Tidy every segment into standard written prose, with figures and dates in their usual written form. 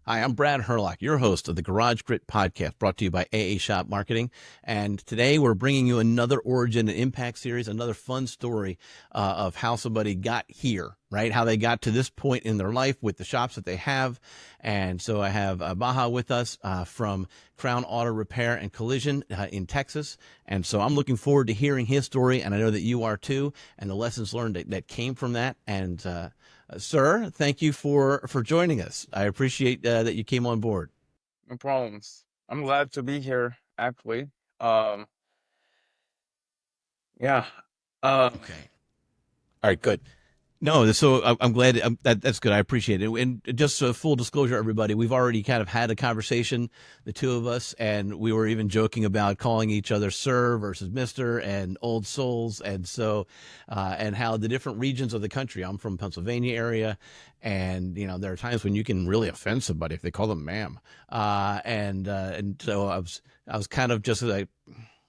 Hi, I'm Brad Hurlock, your host of the Garage Grit podcast, brought to you by AA Shop Marketing. And today we're bringing you another Origin and Impact series, another fun story of how somebody got here, right? How they got to this point in their life with the shops that they have. And so I have Bahaa with us from Crown Auto Repair and Collision in Texas. And so I'm looking forward to hearing his story, and I know that you are too, and the lessons learned that came from that. And sir, thank you for joining us. I appreciate that you came on board. No problems. I'm glad to be here, actually. Um, yeah. Um, Okay. All right, good. No, so I'm glad that's good. I appreciate it. And just full disclosure, everybody, we've already kind of had a conversation, the two of us, and we were even joking about calling each other Sir versus Mister and old souls, and so and how the different regions of the country. I'm from Pennsylvania area, and there are times when you can really offend somebody if they call them ma'am, and so I was kind of just like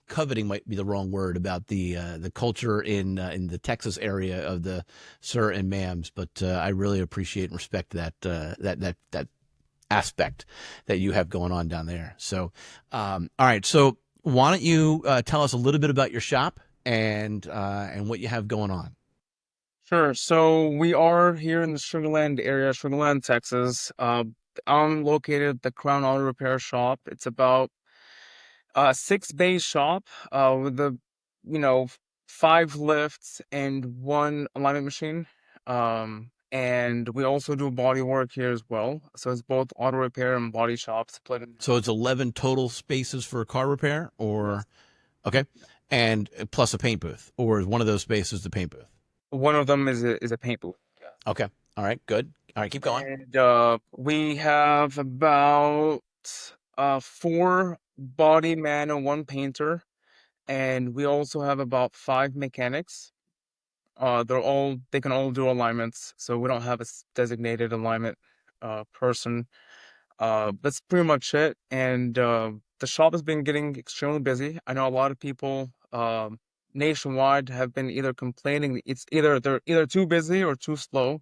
coveting might be the wrong word about the culture in the Texas area of the sir and ma'ams, but I really appreciate and respect that aspect that you have going on down there. So, all right, so why don't you tell us a little bit about your shop and what you have going on? sure. So we are here in the Sugarland area, Sugarland, Texas. I'm located at the Crown Auto Repair Shop. It's about a 6 bay shop, with you know, 5 lifts and 1 alignment machine. And we also do body work here as well. So it's both auto repair and body shop split in So half. it's 11 total spaces for car repair, Yes. or okay, and plus a paint booth, or is one of those spaces the paint booth? One of them is a paint booth. Yeah. Okay, all right, good. All right, keep going. And we have about 4 body man and 1 painter, and we also have about 5 mechanics. They can all do alignments, so we don't have a designated alignment person. That's pretty much it. And the shop has been getting extremely busy. I know a lot of people nationwide have been either complaining they're either too busy or too slow.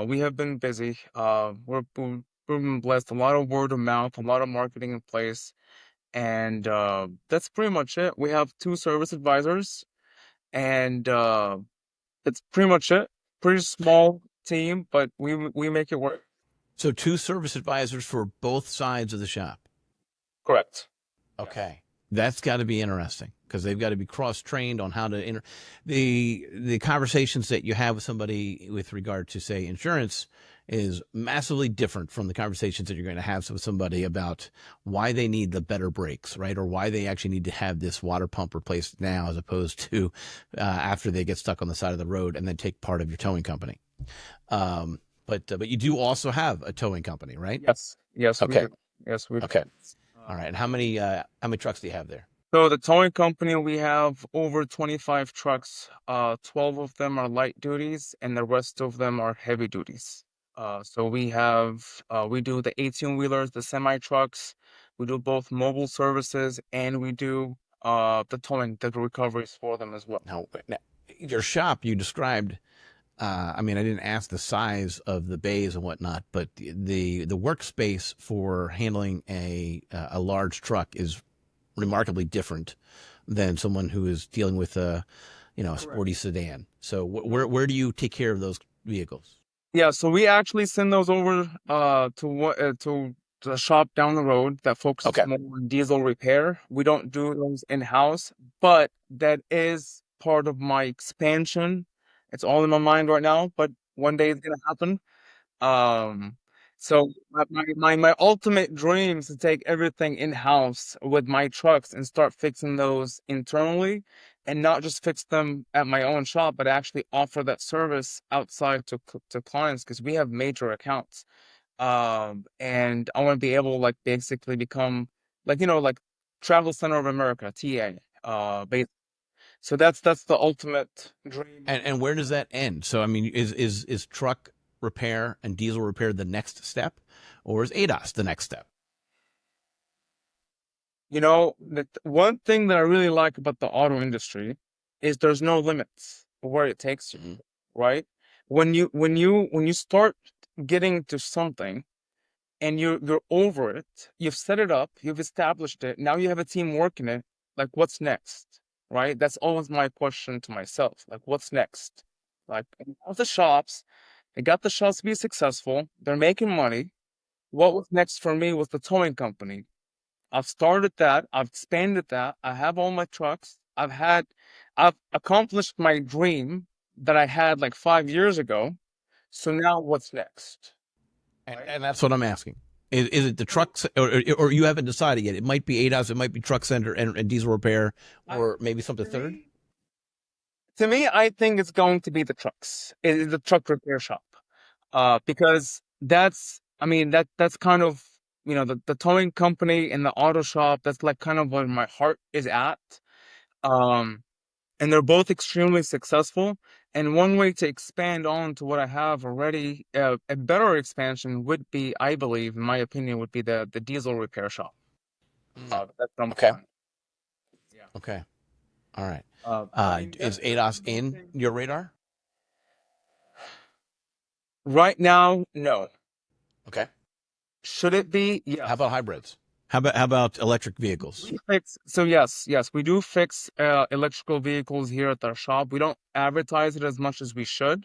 We have been busy. We've been blessed. A lot of word of mouth, a lot of marketing in place, and that's pretty much it. We have 2 service advisors, and that's pretty much it. Pretty small team, but we make it work. So two service advisors for both sides of the shop. Correct. Yes. Okay. That's got to be interesting because they've got to be cross trained on how to the conversations that you have with somebody with regard to, say, insurance is massively different from the conversations that you're going to have with somebody about why they need the better brakes, right? Or why they actually need to have this water pump replaced now as opposed to after they get stuck on the side of the road and then take part of your towing company. But you do also have a towing company, right? Yes. Yes, we Okay. do. Yes, we do. Okay. All right. Um, And how many trucks do you have there? so the towing company, we have over 25 trucks. 12 of them are light duties, and the rest of them are heavy duties. So we do the 18-wheelers, the semi trucks. We do both mobile services, and we do the towing, the recoveries for them as well. Now, your shop you described. I mean, I didn't ask the size of the bays and whatnot, but the workspace for handling a large truck is remarkably different than someone who is dealing with a Correct. sporty sedan. So where do you take care of those vehicles? Yeah, so we actually send those over to the shop down the road that focuses Okay. more on diesel repair. We don't do those in-house, but that is part of my expansion. It's all in my mind right now, but one day it's gonna happen. Um, so my ultimate dream is to take everything in-house with my trucks and start fixing those internally and not just fix them at my own shop, but actually offer that service outside to clients because we have major accounts. And I want to be able to like basically become like Travel Center of America, TA. So that's the ultimate dream. And where does that end? So I mean, is truck repair and diesel repair the next step, or is ADAS the next step? The one thing that I really like about the auto industry is there's no limits where it takes you, Mhm. right? When you start getting to something, and you're over it. You've set it up, you've established it. Now you have a team working it. Like, what's next? Right? That's always my question to myself. Like, what's next? Like, the shops, they got the shops to be successful. They're making money. What was next for me was the towing company. I've started that. I've expanded that. I have all my trucks. I've accomplished my dream that I had like 5 years ago. So now what's next? Right? And that's what I'm asking. Is it the trucks, or you haven't decided yet? It might be ADAS, it might be truck center and diesel repair, or maybe something third. To me, I think it's going to be the trucks, the truck repair shop, because I mean, that's kind of, the towing company and the auto shop. That's like kind of where my heart is at. Um, and they're both extremely successful. And one way to expand on to what I have already, a better expansion would be, I believe, in my opinion, would be the diesel repair shop. That's number Okay. one. Yeah. Okay. All right. I mean, Is that's ADAS one in thing. your radar? Right now, no. Okay. Should it be? How Yes. about hybrids? How about electric vehicles? So yes, we do fix electrical vehicles here at our shop. We don't advertise it as much as we should.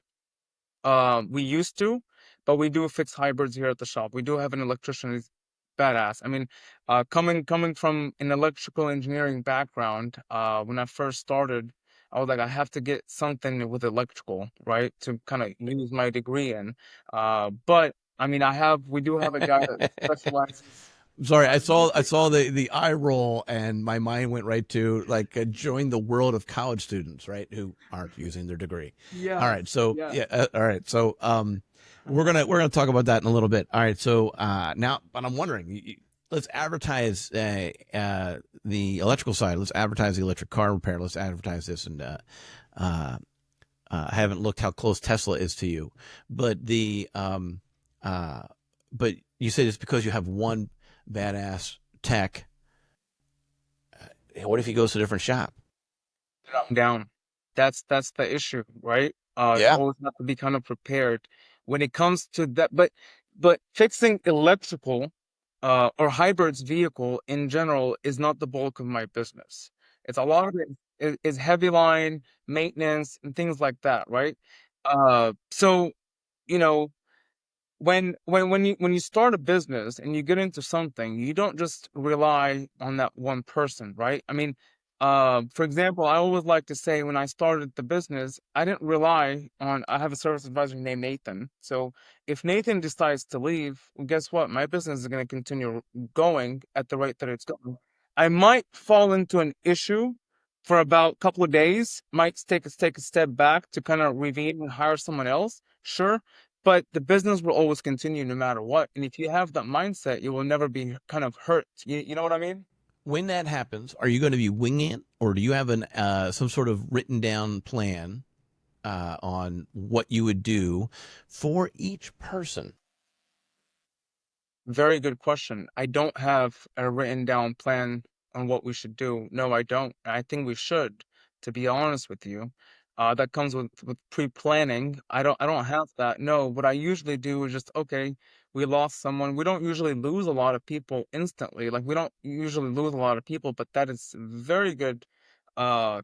We used to, but we do fix hybrids here at the shop. We do have an electrician who's badass. I mean, coming from an electrical engineering background, when I first started, I was like, I have to get something with electrical, right, to kind of use my degree in. But I mean, we do have a guy that specializes. Sorry, I saw the eye roll, and my mind went right to like join the world of college students, right, who aren't using their degree. All right, Yes, so yes. yeah, all right, so we're gonna talk about that in a little bit. All right, so now, but I'm wondering, let's advertise the electrical side. Let's advertise the electric car repair. Let's advertise this, and I haven't looked how close Tesla is to you, but uh, but you said it's because you have one badass tech. What if he goes to a different shop? Down. That's the issue, right? You Yeah. always have to be kind of prepared when it comes to that. But fixing electrical or hybrids vehicle in general is not the bulk of my business. It's a lot of it is heavy line maintenance and things like that, right? So you know when you start a business and you get into something, you don't just rely on that one person, right? I mean, for example, I always like to say when I started the business, I didn't rely on. I have a service advisor named Nathan. So if Nathan decides to leave, well, guess what? My business is going to continue going at the rate that it's going. I might fall into an issue for about a couple of days, might take a step back to kind of reveal and hire someone else. Sure, but the business will always continue no matter what. And if you have that mindset, you will never be kind of hurt. You know what I mean? When that happens, are you going to be winging it, or do you have an some sort of written down plan on what you would do for each person? Very good question. I don't have a written down plan on what we should do. No, I don't. I think we should, to be honest with you. That comes with pre-planning. I don't have that. No, what I usually do is just, okay, we lost someone. We don't usually lose a lot of people instantly. Like we don't usually lose a lot of people, but that is very good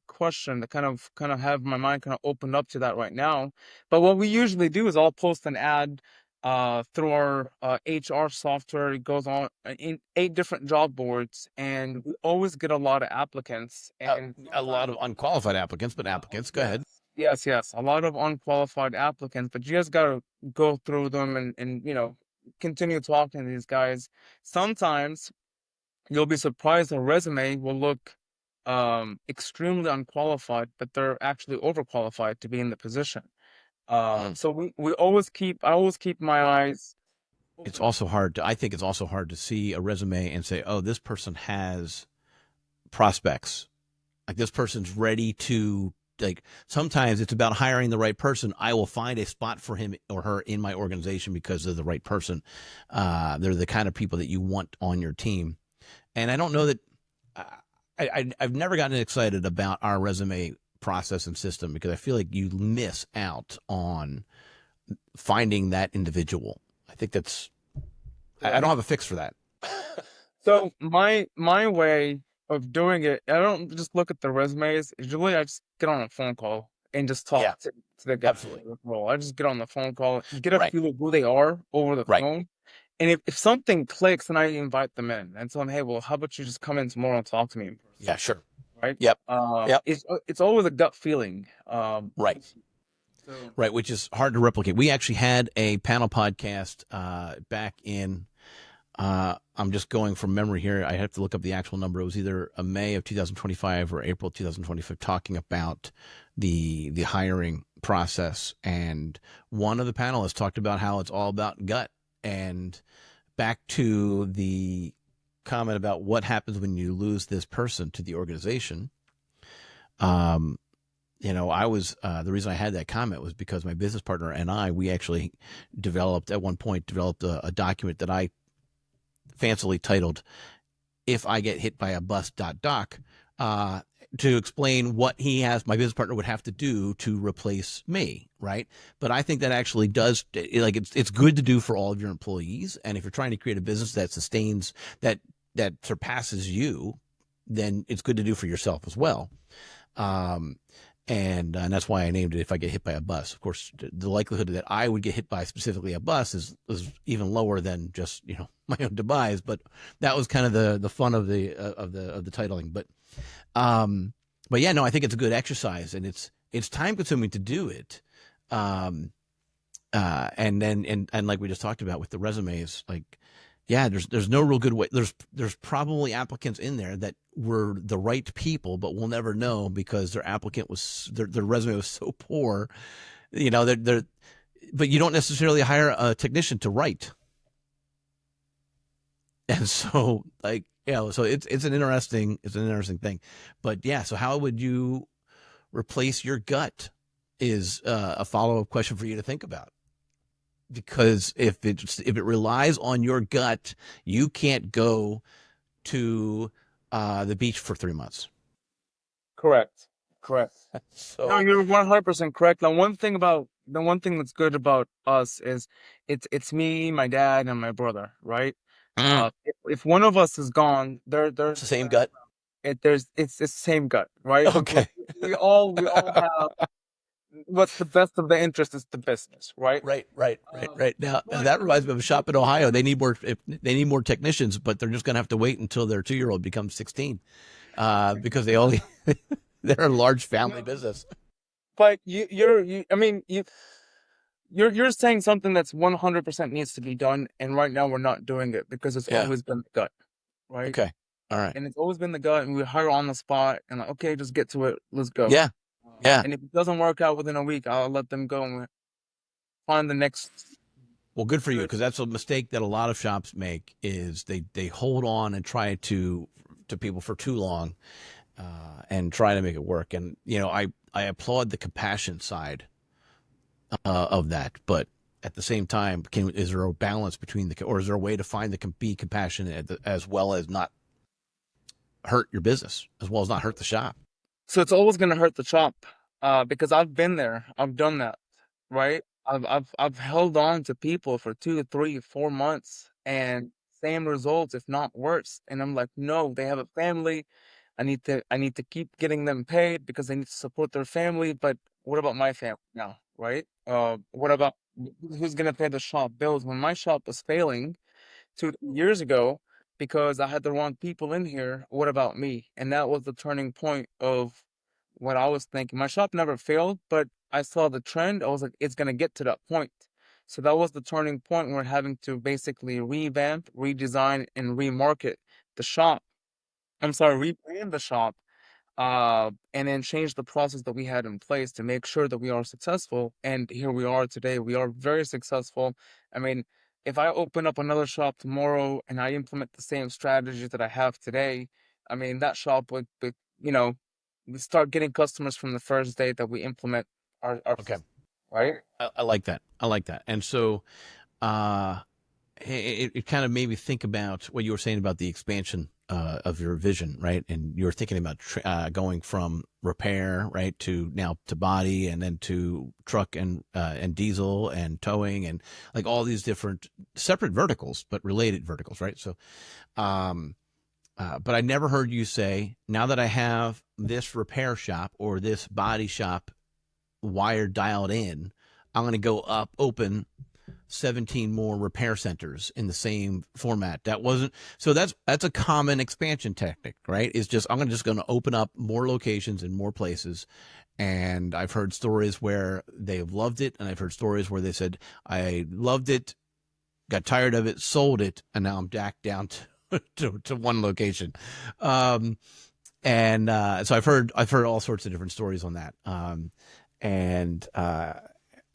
question to kind of have my mind kind of opened up to that right now. But what we usually do is I'll post an ad through our HR software. It goes on in 8 different job boards, and we always get a lot of applicants. And A lot of unqualified applicants, but applicants. Go yes, ahead. yes, a lot of unqualified applicants, but you just gotta go through them and continue talking to these guys. Sometimes you'll be surprised a resume will look extremely unqualified, but they're actually overqualified to be in the position. Mm. So I always keep my eyes It's open. also hard to. I think it's also hard to see a resume and say, "Oh, this person has prospects. Like this person's ready to." Like sometimes it's about hiring the right person. I will find a spot for him or her in my organization because they're the right person. They're the kind of people that you want on your team. And I don't know that uh, I've never gotten excited about our resume process and system because I feel like you miss out on finding that individual. I think that's I don't have a fix for that. So my way of doing it, I don't just look at the resumes. Usually, I just get on a phone call and just Yeah, talk to the guy absolutely. for the role. I just get on the phone call, get a Right, feel of who they are over the right. phone, and if something clicks, then I invite them in and tell them, hey, well, how about you just come in tomorrow and talk to me in person, Yeah, sure. right? Yep, yep. It's always a gut feeling. Right. So Right, which is hard to replicate. We actually had a panel podcast back in. I'm just going from memory here. I have to look up the actual number. It was either a May of 2025 or April 2025, talking about the hiring process. And one of the panelists talked about how it's all about gut. And back to the comment about what happens when you lose this person to the organization. Um, I was the reason I had that comment was because my business partner and we actually at one point developed a document that I fancily titled "If I Get Hit by a Bus." Doc, to explain what my business partner would have to do to replace me, right? But I think that actually does, like, it's good to do for all of your employees, and if you're trying to create a business that sustains, that surpasses you, then it's good to do for yourself as well. Um, and that's why I named it "If I Get Hit by a Bus." Of course, the likelihood that I would get hit by specifically a bus is even lower than just my own demise. But that was kind of the fun of the titling. But yeah, no, I think it's a good exercise, and it's time consuming to do it. And then and like we just talked about with the resumes, like, yeah, there's no real good way. There's probably applicants in there that were the right people, but we'll never know because their resume was so poor. They're but you don't necessarily hire a technician to write, and so, like, so it's an interesting thing. But yeah, so how would you replace your gut is a follow-up question for you to think about. Because if it relies on your gut, you can't go to the beach for 3 months. correct, correct. No, So you're 100% correct. The one thing that's good about us is it's me, my dad, and my brother, right? mm, If one of us is gone, it's the same gut. it's the same gut, right? Okay. We all have what's the best of the interest is the business, right? Right. Now But that reminds me of a shop in Ohio. They need more technicians, but they're just going to have to wait until their 2-year-old becomes 16, because they're a large family business. but I mean you're saying something that's 100% needs to be done, and right now we're not doing it because it's Yeah. always been the gut, right? Okay. All right. And it's always been the gut, and we hire on the spot, and like, okay, just get to it, let's go. Yeah. Yeah. And if it doesn't work out within a week, I'll let them go and find the next. Well, good for you, because that's a mistake that a lot of shops make is they hold on and try to people for too long, and try to make it work. And I applaud the compassion side of that, but at the same time, is there a balance between or is there a way to find be compassionate as well as not hurt your business, as well as not hurt the shop? So it's always gonna hurt the shop, because I've been there, I've done that, right? I've held on to people for 2, 3, 4 months and same results, if not worse. And I'm like, no, they have a family. I need to keep getting them paid because they need to support their family. But what about my family now, right? What about who's gonna pay the shop bills when my shop was failing 2 years ago because I had the wrong people in here? What about me? And that was the turning point of what I was thinking. My shop never failed, but I saw the trend. I was like, it's gonna get to that point. So that was the turning point. We're having to basically revamp, redesign, and remarket the shop. I'm sorry, rebrand the shop, and then change the process that we had in place to make sure that we are successful. And here we are today. We are very successful. I mean, if I open up another shop tomorrow and I implement the same strategies that I have today, I mean, that shop would we start getting customers from the first day that we implement our Okay. system, right? I like that. I like that. And so, uh, it kind of made me think about what you were saying about the expansion of your vision, right? And you're thinking about going from repair, right, to now to body, and then to truck and diesel and towing, and like all these different separate verticals, but related verticals, right? So, um, but I never heard you say, now that I have this repair shop or this body shop wired dialed in, I'm going to go open 17 more repair centers in the same format. That wasn't, so that's a common expansion technique, right? It's just, I'm just going to open up more locations in more places. And I've heard stories where they've loved it, and I've heard stories where they said, I loved it, got tired of it, sold it, and now I'm back down to one location. So I've heard all sorts of different stories on that. And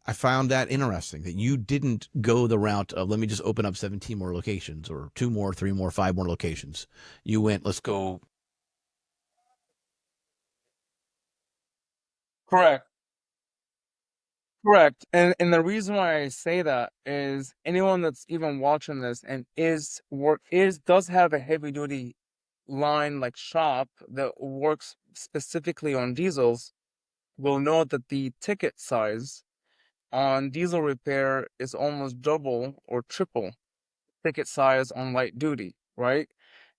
I found that interesting that you didn't go the route of, let me just open up 17 more locations, or 2 more, 3 more, 5 more locations. You went, let's go. Correct. Correct. And the reason why I say that is anyone that's even watching this and does have a heavy duty line like shop that works specifically on diesels will know that the ticket size on diesel repair is almost double or triple ticket size on light duty, right?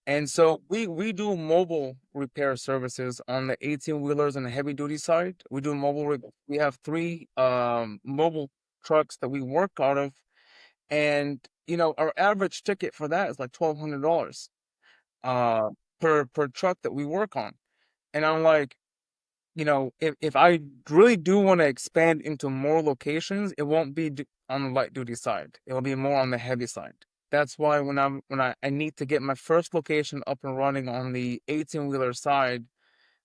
And so we do mobile repair services on the 18 wheelers and the heavy duty side. We do we have three mobile trucks that we work out of, and our average ticket for that is like $1,200 uh per truck that we work on. And I'm like, if I really do want to expand into more locations, it won't be on the light duty side. It'll be more on the heavy side. That's why I need to get my first location up and running on the 18 wheeler side,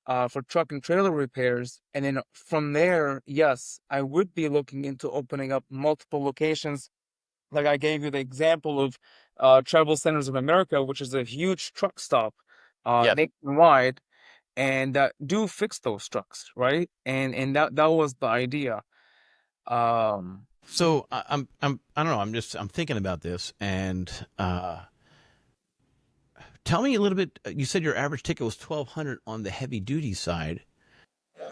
for truck and trailer repairs, and then from there, yes, I would be looking into opening up multiple locations. Like I gave you the example of Travel Centers of America, which is a huge truck stop Yes. nationwide, and do fix those trucks, right? And that was the idea. Um, So I don't know. I'm thinking about this, and tell me a little bit. You said your average ticket was 1,200 on the heavy duty side.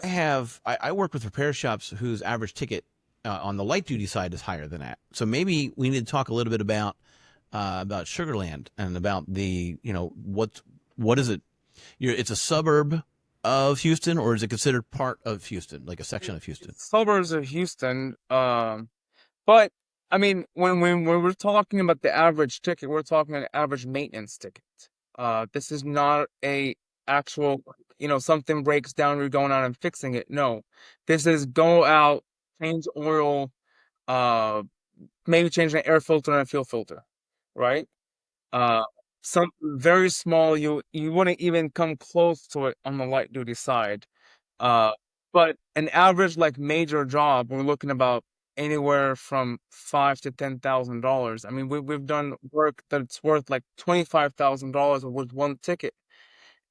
I work with repair shops whose average ticket on the light duty side is higher than that. So maybe we need to talk a little bit about Sugarland, and about the, what is it? It's a suburb of Houston, or is it considered part of Houston, like a section of Houston? Suburbs of Houston. But I mean, when we're talking about the average ticket, we're talking an average maintenance ticket. This is not a actual, something breaks down, you're going out and fixing it. No, this is go out, change oil, uh, maybe change an air filter and a fuel filter, right? Uh, some very small. You wouldn't even come close to it on the light duty side. Uh, but an average like major job, we're looking about anywhere from $5,000 to $10,000. I mean, we've done work that's worth like $25,000 with one ticket,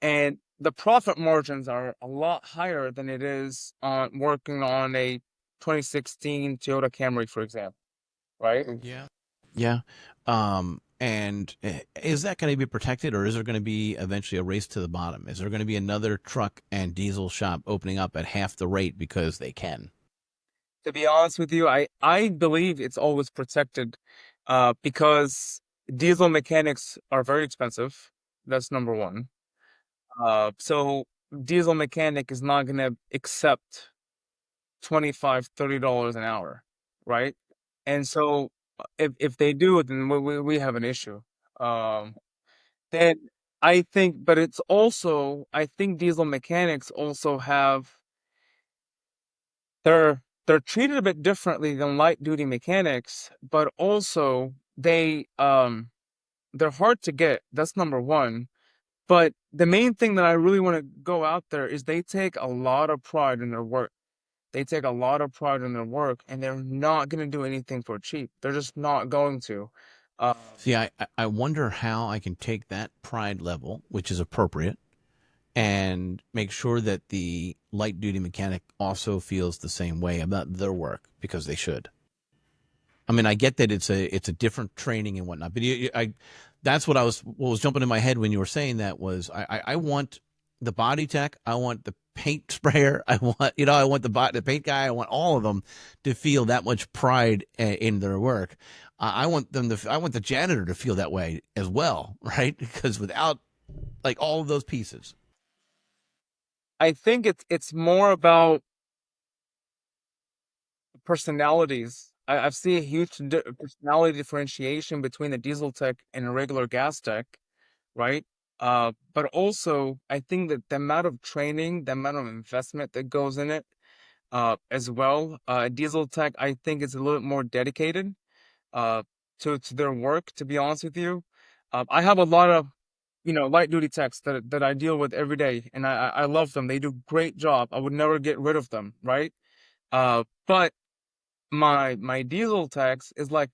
and the profit margins are a lot higher than it is on working on a 2016 Toyota Camry, for example, right? Yeah. Yeah. And is that going to be protected, or is there going to be eventually a race to the bottom? Is there going to be another truck and diesel shop opening up at half the rate because they can? To be honest with you, I believe it's always protected, because diesel mechanics are very expensive. That's number one. So diesel mechanic is not gonna accept 25, $30 an hour, right? And so if they do, then we have an issue. Um, then I think, but it's also, I think diesel mechanics also have, they're treated a bit differently than light duty mechanics, but also they're hard to get. That's number one. But the main thing that I really want to go out there is they take a lot of pride in their work. They take a lot of pride in their work, and they're not going to do anything for cheap. They're just not going to. Uh, See, I wonder how I can take that pride level, which is appropriate, and make sure that the light duty mechanic also feels the same way about their work, because they should. I mean, I get that it's a different training and whatnot, but that's what was jumping in my head when you were saying that was I want the body tech, I want the paint sprayer, I want I want the paint guy, I want all of them to feel that much pride in their work. I want I want the janitor to feel that way as well, right? Because without like all of those pieces. I think it's more about personalities. I've seen a huge personality differentiation between the diesel tech and a regular gas tech, right? But also, I think that the amount of training, the amount of investment that goes in it, as well, diesel tech, I think is a little bit more dedicated, uh, to their work. To be honest with you, I have a lot of light duty techs that I deal with every day, and I love them. They do a great job. I would never get rid of them, right? But my diesel tax is like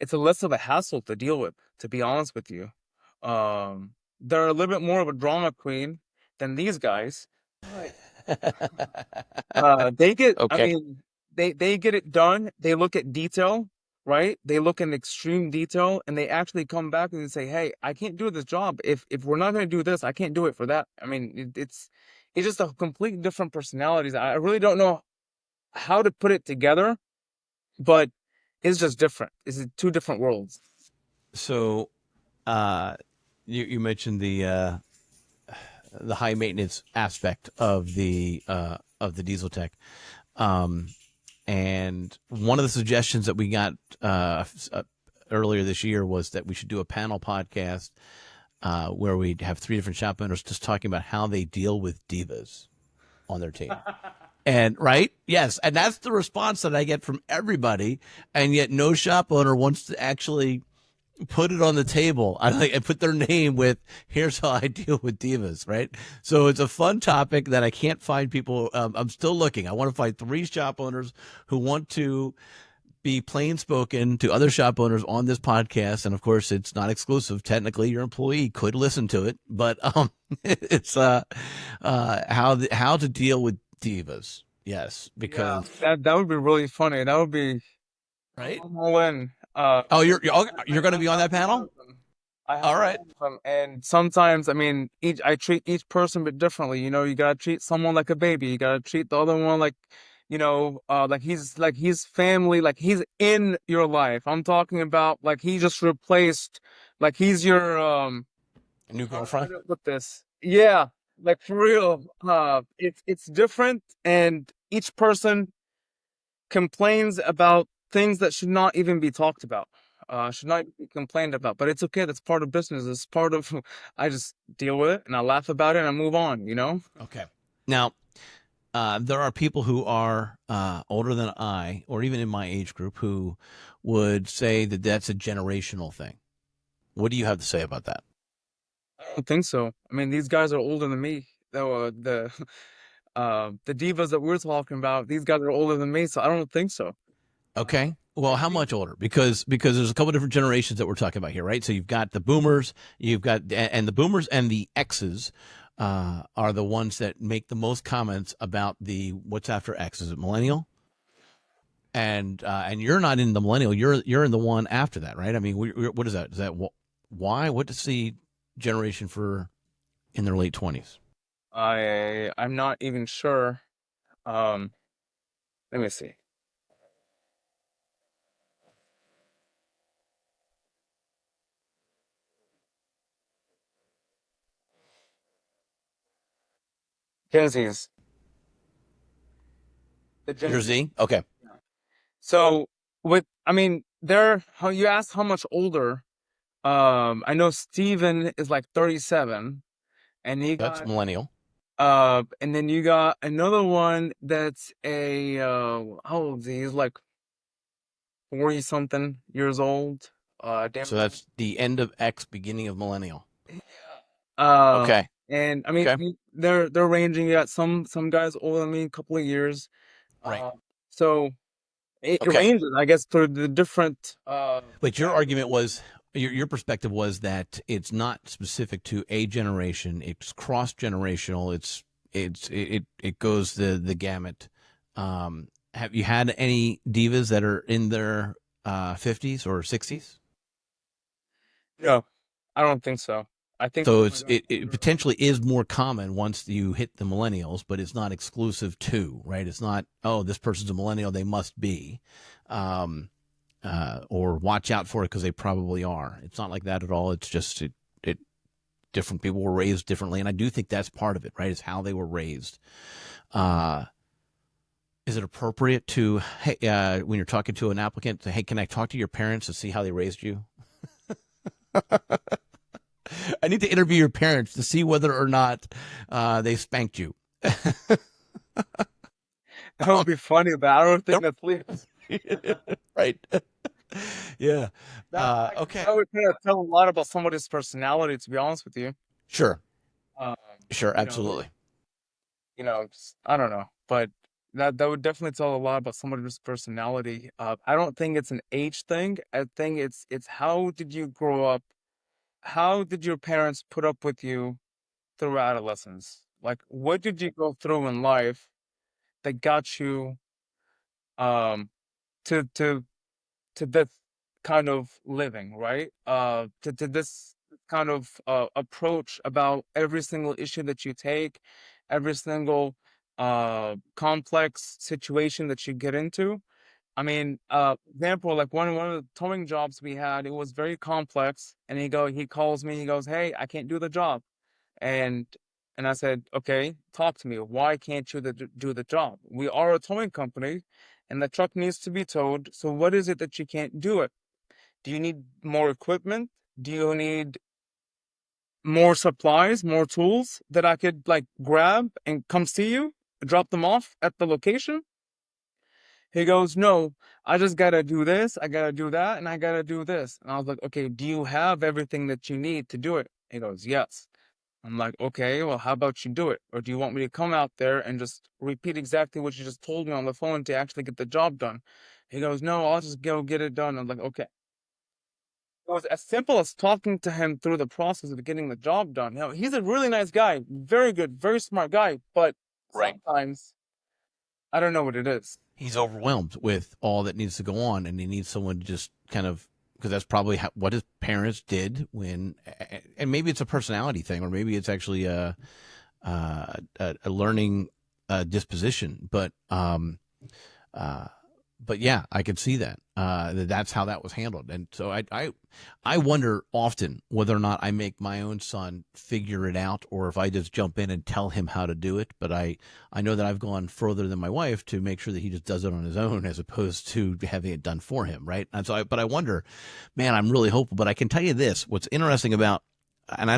it's a less of a hassle to deal with, to be honest with you. They're a little bit more of a drama queen than these guys. But they get, I Okay. mean, they get it done. They look at detail, right? They look in extreme detail, and they actually come back and say, "Hey, I can't do this job. If we're not going to do this, I can't do it for that." I mean, it's just a completely different personalities. I really don't know how to put it together, but it's just different. It's two different worlds. So, you mentioned the high maintenance aspect of the diesel tech, um, and one of the suggestions that we got earlier this year was that we should do a panel podcast where we'd have three different shop owners just talking about how they deal with divas on their team. And right, yes, and that's the response that I get from everybody, and yet no shop owner wants to actually put it on the table. I put their name with here's how I deal with divas, right? So it's a fun topic that I can't find people. I'm still looking. I want to find three shop owners who want to be plain spoken to other shop owners on this podcast. And of course, it's not exclusive. Technically, your employee could listen to it, but it's how to deal with divas. Yes, Yeah, because that would be really funny. That would be right. I'm all in. Oh, I you're going to be on have that a lot panel. of them. I have All a right. lot of them, and sometimes, I mean, each I treat each person a bit differently. You gotta treat someone like a baby. You gotta treat the other one like, like he's family, like he's in your life. I'm talking about like he just replaced, like he's your A new how girlfriend. do I put this? Yeah, like for real. It's different, and each person complains about things that should not even be talked about, should not be complained about. But it's okay. That's part of business. It's part of. I just deal with it and I laugh about it and I move on. Okay. Now, there are people who are older than I, or even in my age group, who would say that that's a generational thing. What do you have to say about that? I don't think so. I mean, these guys are older than me. Though the divas that we're talking about, these guys are older than me, so I don't think so. Okay. I Well, how think much older? Because there's a couple different generations that we're talking about here, right? So you've got the boomers, you've got and the boomers and the X's are the ones that make the most comments about the what's after X. Is it millennial? And you're not in the millennial. You're in the one after that, right? I mean, what is that? Is that why? What is the generation for in their late 20s? I'm not even sure. Um, Let me see. Gen Z's. The Gen You're Z. Z. Okay. So I mean, how you asked how much older. I know Steven is like 37, and he That's got millennial. and then you got another one that's how old is he? He's like 40 something years old. Damn. So that's the end of X, beginning of millennial. Uh, Okay. and I mean, Okay. they're ranging. You got some guys older than me, a couple of years. Right. Uh, so it Okay. ranges, I guess, for the different But your brackets. argument was your perspective was that it's not specific to a generation. It's cross generational. It goes the gamut. Have you had any divas that are in their 50s or 60s? No, I don't think so. I think So oh my God, it potentially is more common once you hit the millennials, but it's not exclusive to, right? It's not, oh, this person's a millennial, they must be, um, or watch out for it because they probably are. It's not like that at all. It's just it different people were raised differently, and I do think that's part of it, right? Is how they were raised. Uh, is it appropriate to, hey, when you're talking to an applicant, say, hey, can I talk to your parents to see how they raised you? I need to interview your parents to see whether or not they spanked you. that would be funny, but I don't think Nope. that's legal. Right. Yeah. Okay. That would kind of tell a lot about somebody's personality, to be honest with you. Sure. Um, Sure. you know, Absolutely. I don't know, but that would definitely tell a lot about somebody's personality. I don't think it's an age thing. I think it's how did you grow up? How did your parents put up with you through adolescence? Like, what did you go through in life that got you um to to to this kind of living, right? To this kind of approach about every single issue that you take, every single complex situation that you get into. I mean, example, like one of the towing jobs we had, it was very complex, and he calls me, he goes, "Hey, I can't do the job." And I said, "Okay, talk to me. Why can't you do the job? We are a towing company, and the truck needs to be towed. So what is it that you can't do it? Do you need more equipment? Do you need more supplies, more tools that I could like grab and come see you, drop them off at the location?" He goes, "No, I just gotta do this, I gotta do that, and I gotta do this." And I was like, "Okay, do you have everything that you need to do it?" He goes, "Yes." I'm like, "Okay, well, how about you do it? Or do you want me to come out there and just repeat exactly what you just told me on the phone to actually get the job done?" He goes, "No, I'll just go get it done." I'm like, "Okay." It was as simple as talking to him through the process of getting the job done. He's a really nice guy, very good, very smart guy, but Right. sometimes I don't know what it is. He's overwhelmed with all that needs to go on, and he needs someone to just kind of, because that's probably what his parents did when, and maybe it's a personality thing, or maybe it's actually a learning disposition, uh, but yeah, I could see that. That's how that was handled, and so I wonder often whether or not I make my own son figure it out, or if I just jump in and tell him how to do it. But I know that I've gone further than my wife to make sure that he just does it on his own, as opposed to having it done for him, right? And so, but I wonder, man, I'm really hopeful. But I can tell you this: what's interesting about, and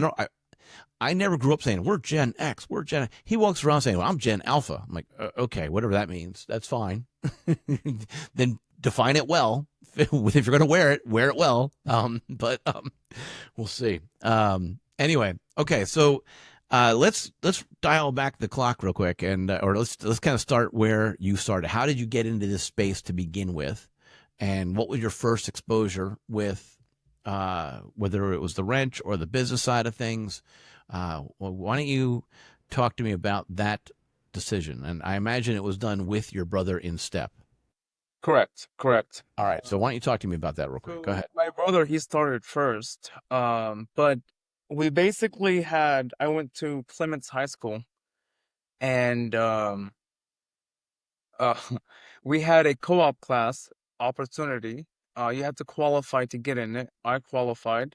I never grew up saying we're Gen X, we're Gen. He walks around saying, well, I'm Gen Alpha. I'm like, okay, whatever that means, that's fine. Then define it well. If you're going to wear it well. But we'll see. Anyway, okay, so let's dial back the clock real quick, and or let's kind of start where you started. How did you get into this space to begin with, and what was your first exposure with? Whether it was the wrench or the business side of things. Well, why don't you talk to me about that decision? And I imagine it was done with your brother in step. Correct, correct. All right. So why don't you talk to me about that real quick? Go So ahead. my brother, he started first. But we basically I went to Plymouth High School, and uh, we had a co-op class opportunity. You had to qualify to get in it. I qualified,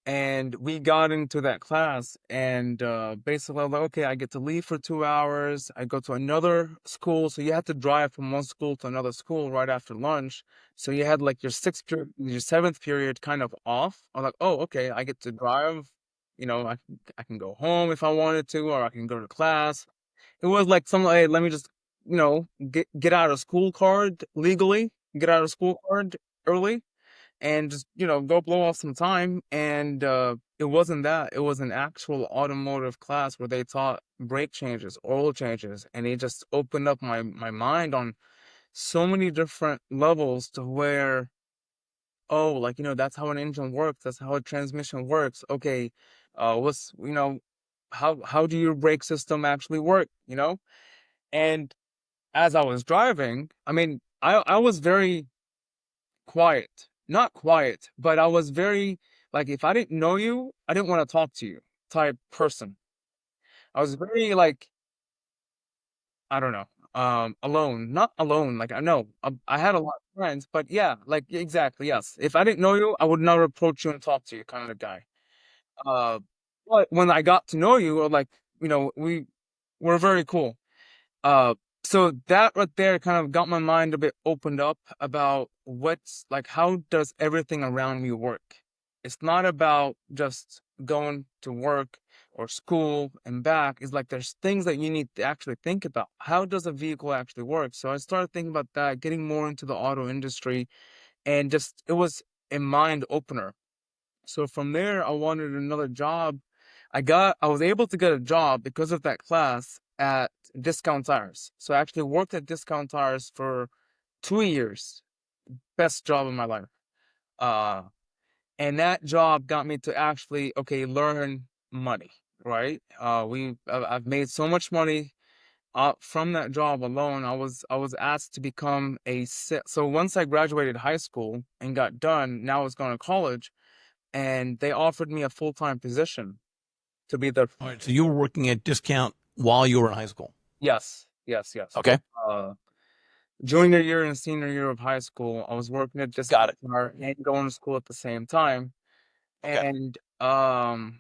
and we got into that class, and basically I was like, okay, I get to leave for 2 hours. I go to another school, so you had to drive from one school to another school right after lunch. So you had like your sixth period, your seventh period kind of off. I'm like, oh, okay, I get to drive. I can go home if I wanted to, or I can go to class. It was like some, hey, let me just, get out of school card legally, get out of school card early, and just go blow off some time. And it wasn't that, it was an actual automotive class where they taught brake changes, oil changes, and it just opened up my mind on so many different levels to where, oh, like, that's how an engine works, that's how a transmission works. Okay, what's how do your brake system actually work, and as I was driving, I mean, I was very quiet. Not quiet, but I was very like if I didn't know you, I didn't want to talk to you type person. I was very like I don't know, alone. Not alone, like I know I had a lot of friends, but yeah, like exactly, yes. If I didn't know you, I would never approach you and talk to you kind of guy. Uh, but when I got to know you, or like, we were very cool. Uh, so that right there kind of got my mind a bit opened up about what's like, how does everything around me work? It's not about just going to work or school and back. It's like there's things that you need to actually think about. How does a vehicle actually work? So I started thinking about that, getting more into the auto industry, and just it was a mind opener. So from there, I wanted another job. I was able to get a job because of that class at Discount Tires. So I actually worked at Discount Tires for 2 years. Best job in my life. Uh, and that job got me to actually, okay, learn money, right? I've made so much money from that job alone. I was asked to become so once I graduated high school and got done, now I was going to college, and they offered me a full-time position to be the All right. So you were working at Discount while you were in high school. yes, yes, yes. Okay. Uh, Junior year and senior year of high school, I was working at Got it. Discover and going to school at the same time. Okay. And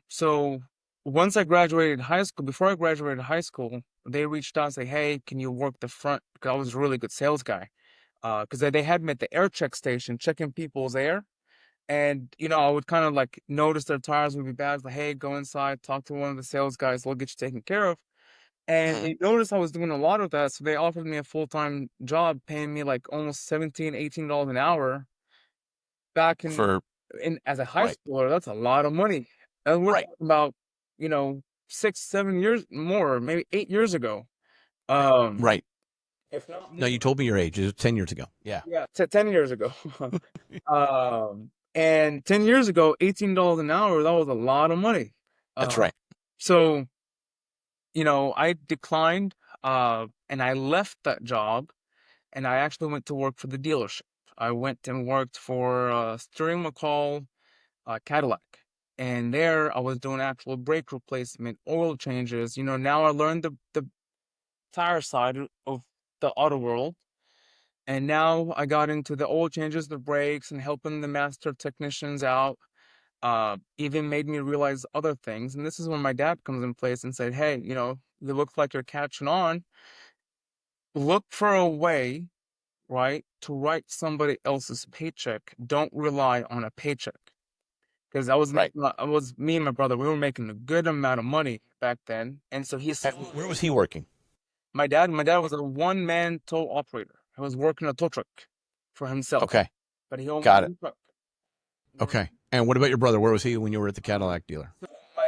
so once I graduated high school, before I graduated high school, they reached out and say, "Hey, can you work the front?" Because I was a really good sales guy. Because they had me at the air check station checking people's air. And, I would kind of like notice their tires would be bad. Like, hey, go inside, talk to one of the sales guys, they'll get you taken care of. And they noticed I was doing a lot of that. So they offered me a full-time job paying me like almost 17, $18 an hour back For in as a high right. schooler. That's a lot of money. And we're Right. talking about, 6, 7 years more, maybe 8 years ago. Um, Right. if not No, you more. told me your age. It was 10 years ago. Yeah. Yeah, 10 years ago. And 10 years ago, $18 an hour, that was a lot of money. That's Uh, right. so, I declined, and I left that job, and I actually went to work for the dealership. I went and worked for Sterling McCall Cadillac. And there I was doing actual brake replacement, oil changes. Now I learned the tire side of the auto world. And now I got into the oil changes, the brakes, and helping the master technicians out. Even made me realize other things. And this is when my dad comes in place and said, "Hey, you look like you're catching on. Look for a way, right, to write somebody else's paycheck. Don't rely on a paycheck." Because Right. I was me and my brother, we were making a good amount of money back then. And so he said, Where was he working? my dad was a one-man tow operator. He was working a tow truck for himself, Okay. but he owned Got it. one truck. Okay. And what about your brother? Where was he when you were at the Cadillac dealer?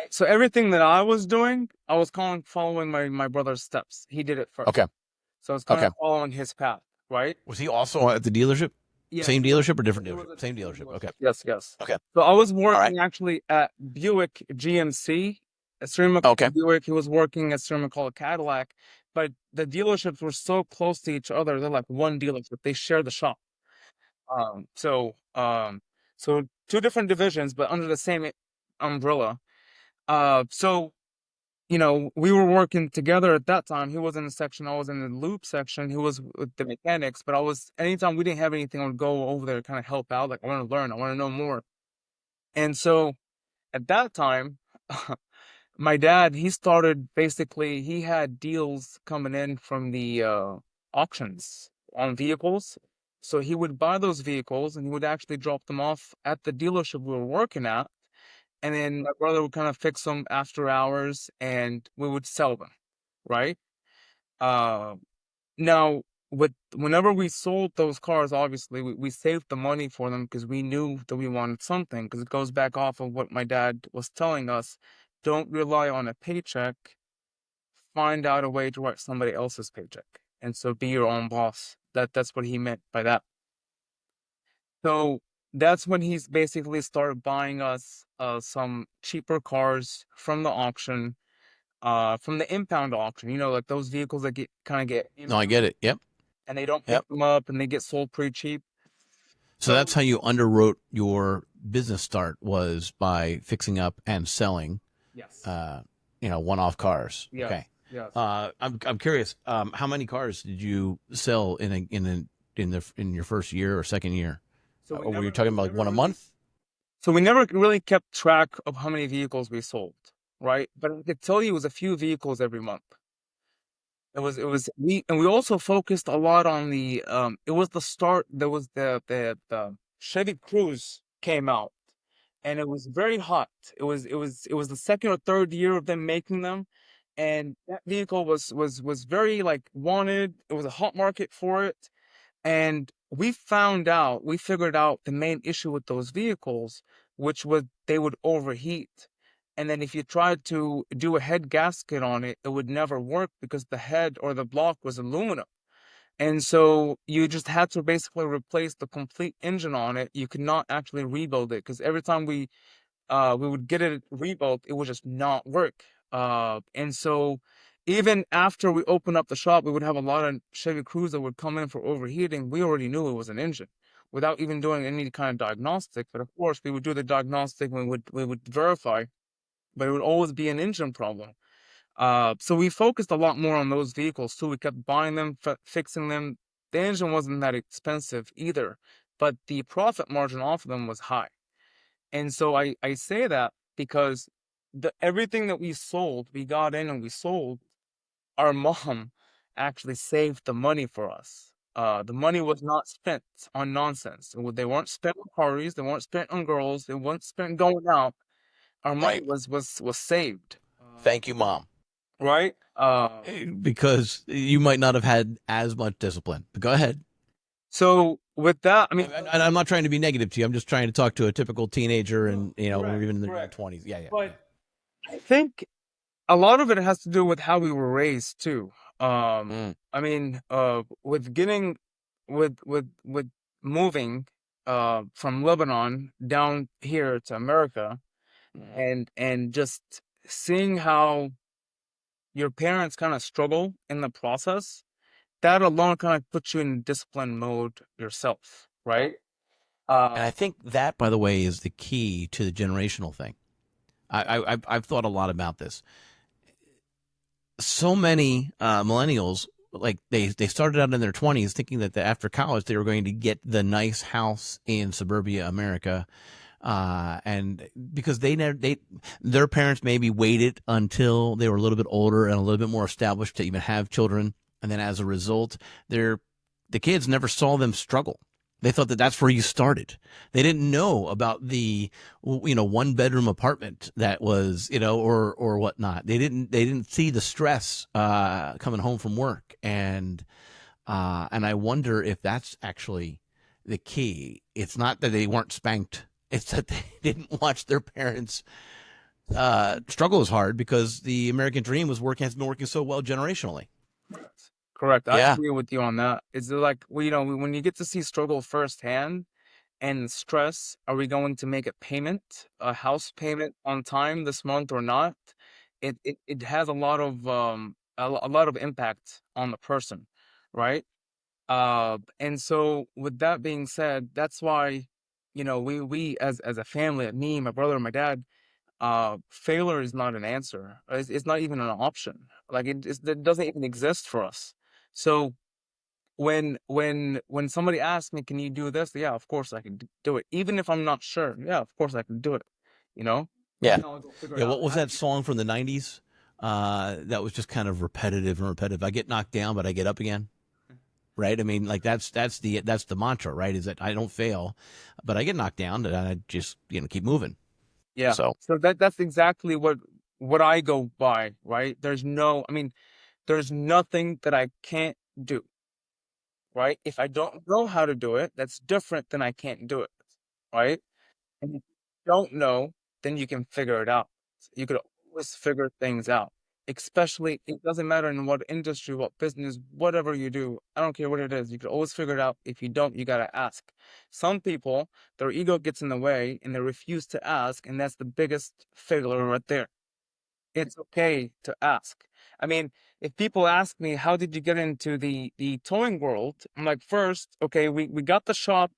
So everything that I was doing, I was following my brother's steps. He did it first. Okay. So I was kind Okay. of following his path, right? Was he also at the dealership? Yes, Same dealership or different he was dealership? at the Same same dealership. Okay. dealership. Yes, yes. Okay. So I was All right. working actually at Buick GMC, at Sterling Okay. McCall Buick. He was working at Sterling McCall Cadillac, but the dealerships were so close to each other. They're like one dealership. They share the shop. Um, so um, so two different divisions, but under the same umbrella. So we were working together at that time. He was in the section, I was in the loop section. He was with the mechanics, but anytime we didn't have anything, I would go over there to kind of help out. Like, I want to learn, I want to know more. And so at that time, my dad, he had deals coming in from the auctions on vehicles. So he would buy those vehicles and he would actually drop them off at the dealership we were working at. And then my brother would kind of fix them after hours and we would sell them, right? Uh, Now, whenever we sold those cars, obviously we saved the money for them because we knew that we wanted something. Because it goes back off of what my dad was telling us: don't rely on a paycheck. Find out a way to write somebody else's paycheck, and so be your own boss. That's what he meant by that. So that's when he's basically started buying us some cheaper cars from the auction. from the impound auction. You know, like those vehicles that get No, I get impounded it. Yep. and they don't Yep. pick them up and they get sold pretty cheap. So that's So how you underwrote your business start, was by fixing up and selling, yes, uh, one-off cars. yes, Okay. yes. I'm curious. How many cars did you sell in your first year or second year? So Or were you talking about like one a month? we never really kept track of how many vehicles we sold, right? But I could tell you it was a few vehicles every month. We also focused a lot on it was the start. There was the Chevy Cruze came out and it was very hot. It was the second or third year of them making them, and that vehicle was very like wanted. It was a hot market for it, and we figured out the main issue with those vehicles, which was they would overheat. And then if you tried to do a head gasket on it, it would never work because the head or the block was aluminum. And so you just had to basically replace the complete engine on it. You could not actually rebuild it because every time we would get it rebuilt, it would just not work. And so even after we opened up the shop, we would have a lot of Chevy Cruze that would come in for overheating. We already knew it was an engine without even doing any kind of diagnostic. But of course, we would do the diagnostic when we would verify, but it would always be an engine problem. So we focused a lot more on those vehicles too. We kept buying them, fixing them. The engine wasn't that expensive either, but the profit margin off of them was high. And so I say that because everything that we sold, we got in and we sold, our mom actually saved the money for us. The money was not spent on nonsense. They weren't spent on parties, they weren't spent on girls, they weren't spent going out. Our money Right. was saved. Thank you, Mom. Right? Because you might not have had as much discipline. But go ahead. So with that, I mean, And I'm not trying to be negative to you. I'm just trying to talk to a typical teenager, no, and or correct, even in their young correct. 20s. Yeah, yeah, yeah. But I think a lot of it has to do with how we were raised too. Mm. I mean, with getting, with moving, from Lebanon down here to America, Mm. and just seeing how your parents kind of struggle in the process, that alone kind of puts you in discipline mode yourself, right? And I think that, by the way, is the key to the generational thing. I've thought a lot about this. So many millennials, like they started out in their 20s thinking that after college they were going to get the nice house in suburbia America, and because their parents maybe waited until they were a little bit older and a little bit more established to even have children, and then as a result, the kids never saw them struggle. They thought that that's where you started. They didn't know about the, one bedroom apartment that was, or whatnot. They didn't see the stress coming home from work, and I wonder if that's actually the key. It's not that they weren't spanked. It's that they didn't watch their parents struggle as hard because the American dream has been working so well generationally. Correct. Correct. I Yeah. agree with you on that. It's like, well, when you get to see struggle firsthand and stress, are we going to make a house payment on time this month or not? It has a lot of impact on the person, right? And so with that being said, that's why, we as a family, me, my brother, and my dad, failure is not an answer. It's not even an option. Like it doesn't even exist for us. So when somebody asks me, "Can you do this?" Yeah, of course I can do it. Even if I'm not sure, yeah, of course I can do it. You know, Yeah. I'll go figure it Yeah. out. What was that song from the 90s? That was just kind of repetitive and repetitive. I get knocked down, but I get up again. Right. I mean, like that's the mantra, right? Is that I don't fail, but I get knocked down and I just, keep moving. Yeah. So So that's exactly what I go by, right? I mean, there's nothing that I can't do, right? If I don't know how to do it, that's different than I can't do it, right? And if you don't know, then you can figure it out. You could always figure things out. Especially, it doesn't matter in what industry, what business, whatever you do. I don't care what it is. You could always figure it out. If you don't, you gotta ask. Some people, their ego gets in the way and they refuse to ask, and that's the biggest failure right there. it's okay to ask. I mean, if people ask me, how did you get into the towing world? I'm like, first, okay, we got the shop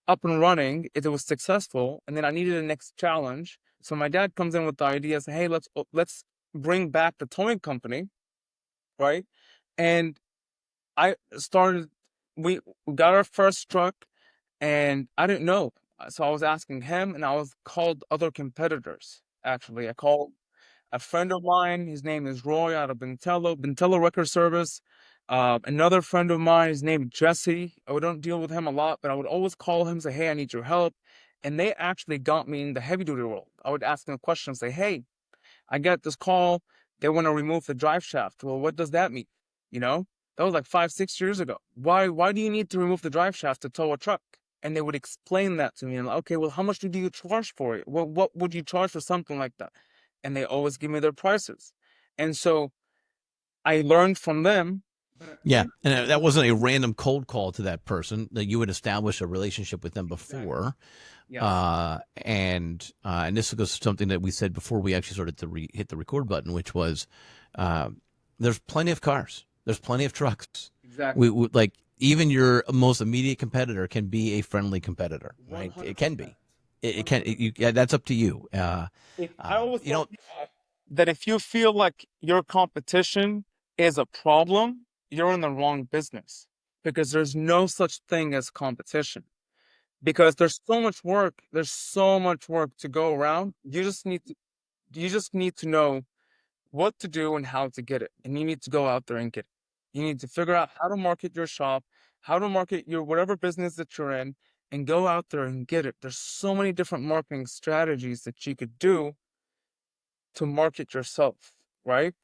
up and running. It was successful, and then I needed a next challenge. So my dad comes in with the idea, say, hey, let's bring back the towing company, right? And I started. We got our first truck, and I didn't know. So I was asking him, and I was called other competitors. Actually, I called a friend of mine. His name is Roy out of Bintello Record Service. Another friend of mine, his name is Jesse. I don't deal with him a lot, but I would always call him, say, "Hey, I need your help." And they actually got me in the heavy duty world. I would ask them questions, say, "Hey, I got this call. They want to remove the drive shaft. Well, what does that mean? You know, that was like 5, 6 years ago. Why do you need to remove the drive shaft to tow a truck?" And they would explain that to me. And like, okay, well, how much do you charge for it? Well, what would you charge for something like that? And they always give me their prices. And so I learned from them. Yeah, and that wasn't a random cold call to that person. That you had established a relationship with them before, Yes. and this goes to something that we said before we actually started to hit the record button, which was, uh, there's plenty of cars, there's plenty of trucks. Exactly. We like even your most immediate competitor can be a friendly competitor, right? It can 100%. be. It can. Yeah, that's up to you. If I always You tell know, people that if you feel like your competition is a problem, you're in the wrong business because there's no such thing as competition. Because there's so much work to go around. You just need to know what to do and how to get it. And you need to go out there and get it. You need to figure out how to market your shop, how to market your whatever business that you're in, and go out there and get it. There's so many different marketing strategies that you could do to market yourself, right?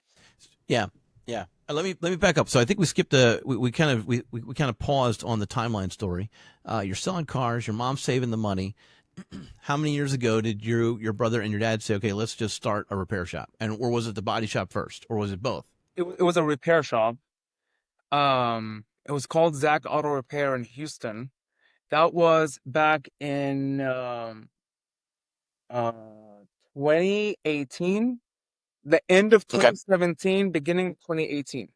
yeah, yeah. Let me back up. So I think we skipped we kind of we kind of paused on the timeline story. You're selling cars. Your mom's saving the money. How many years ago did your brother and your dad say, okay, let's just start a repair shop? And or was it the body shop first, or was it both? It was a repair shop. It was called Zach Auto Repair in Houston. That was back in uh 2018, the end of Okay. 2017, beginning of 2018.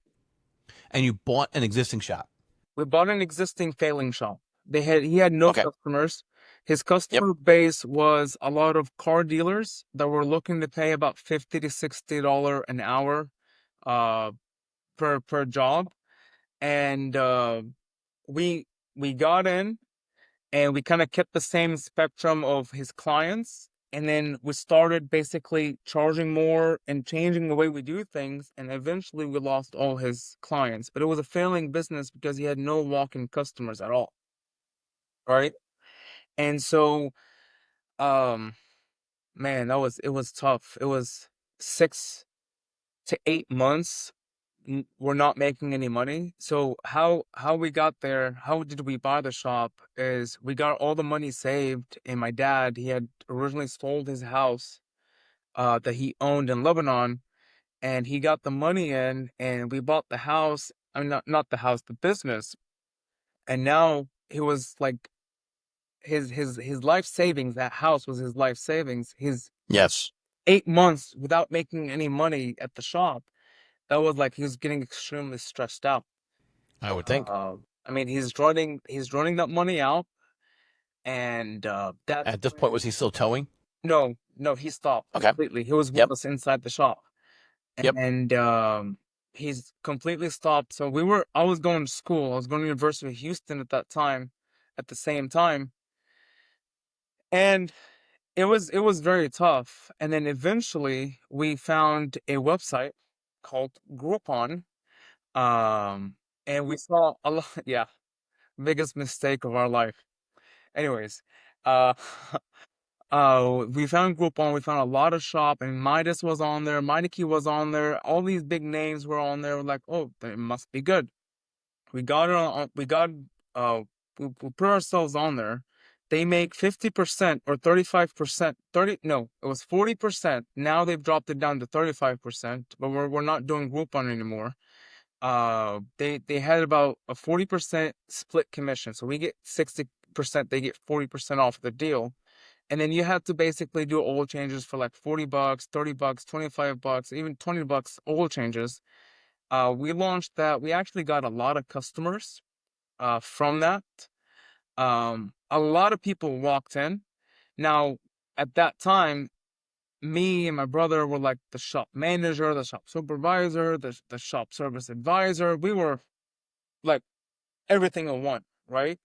And you bought an existing shop. We bought an existing failing shop. He had no Okay. customers. His Yep. customer base was a lot of car dealers that were looking to pay about $50 to $60 an hour uh per job. And we we got in, and we kind of kept the same spectrum of his clients. And then we started basically charging more and changing the way we do things. And eventually we lost all his clients. But it was a failing business because he had no walk-in customers at all. Right. And so, um, man, it was tough. It was 6 to 8 months. We're not making any money. So how we got there, how did we buy the shop is we got all the money saved, and my dad, he had originally sold his house that he owned in Lebanon, and he got the money in, and we bought the house. I mean, not the house, the business. And now it was like his life savings. That house was his life savings. His Yes, 8 months without making any money at the shop, that was like he was getting extremely stressed out. I would think. I mean, he's running that money out, and that's At this point, was he still towing? no, he stopped Okay. completely. He was with Yep. us inside the shop, Yep. and he's completely stopped. So I was going to school. I was going to University of Houston at that time, at the same time, and it was very tough. And then eventually we found a website called Groupon, um, and we saw a lot. Yeah, biggest mistake of our life. Anyways, uh, we found Groupon. We found a lot of shop, and Midas was on there. Meineke was on there. All these big names were on there. We're like, oh, it must be good. We got it on. We got. Uh, we put ourselves on there. They make 50% or 35%. 30. No, it was 40%. Now they've dropped it down to 35%. But we're not doing Groupon anymore. They had about a 40% split commission. So we get 60%. They get 40% off the deal. And then you had to basically do oil changes for like $40, $30, $25, even $20 oil changes. We launched that. We actually got a lot of customers from that. A lot of people walked in. Now, at that time, me and my brother were like the shop manager, the shop supervisor, the shop service advisor. We were like everything in one, right?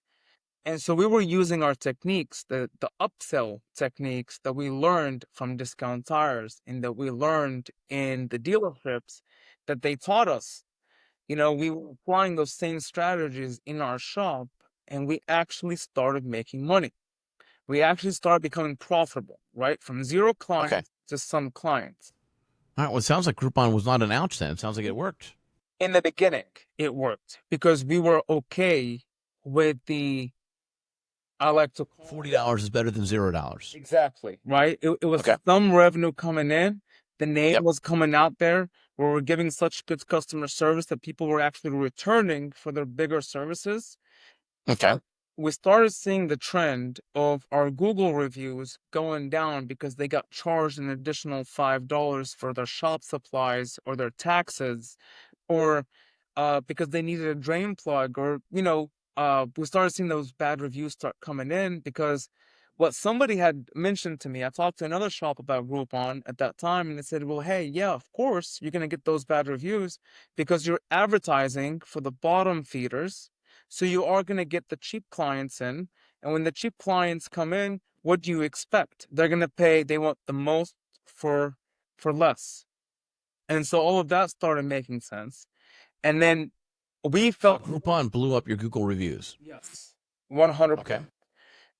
And so we were using our techniques, the upsell techniques that we learned from Discount Tires and that we learned in the dealerships that they taught us. You know, we were applying those same strategies in our shop, and we actually started making money. We actually started becoming profitable, right? From zero Okay. clients to some clients. All right. Well, it sounds like Groupon was not an ouch then. It sounds like it worked. In the beginning, it worked because we were okay with the, I like to call it, $40 is better than $0. exactly, right? It was Okay. some revenue coming in. The name Yep. was coming out there. We were giving such good customer service that people were actually returning for their bigger services. Okay. We started seeing the trend of our Google reviews going down because they got charged an additional $5 for their shop supplies or their taxes, or because they needed a drain plug, or we started seeing those bad reviews start coming in because what somebody had mentioned to me. I talked to another shop about Groupon at that time, and they said, "Well, hey, yeah, of course you're gonna get those bad reviews because you're advertising for the bottom feeders, so you are gonna get the cheap clients in, and when the cheap clients come in, what do you expect? They're gonna pay. They want the most for less." And so all of that started making sense. And then we So felt, Groupon blew up your Google reviews. yes, 100%. Okay.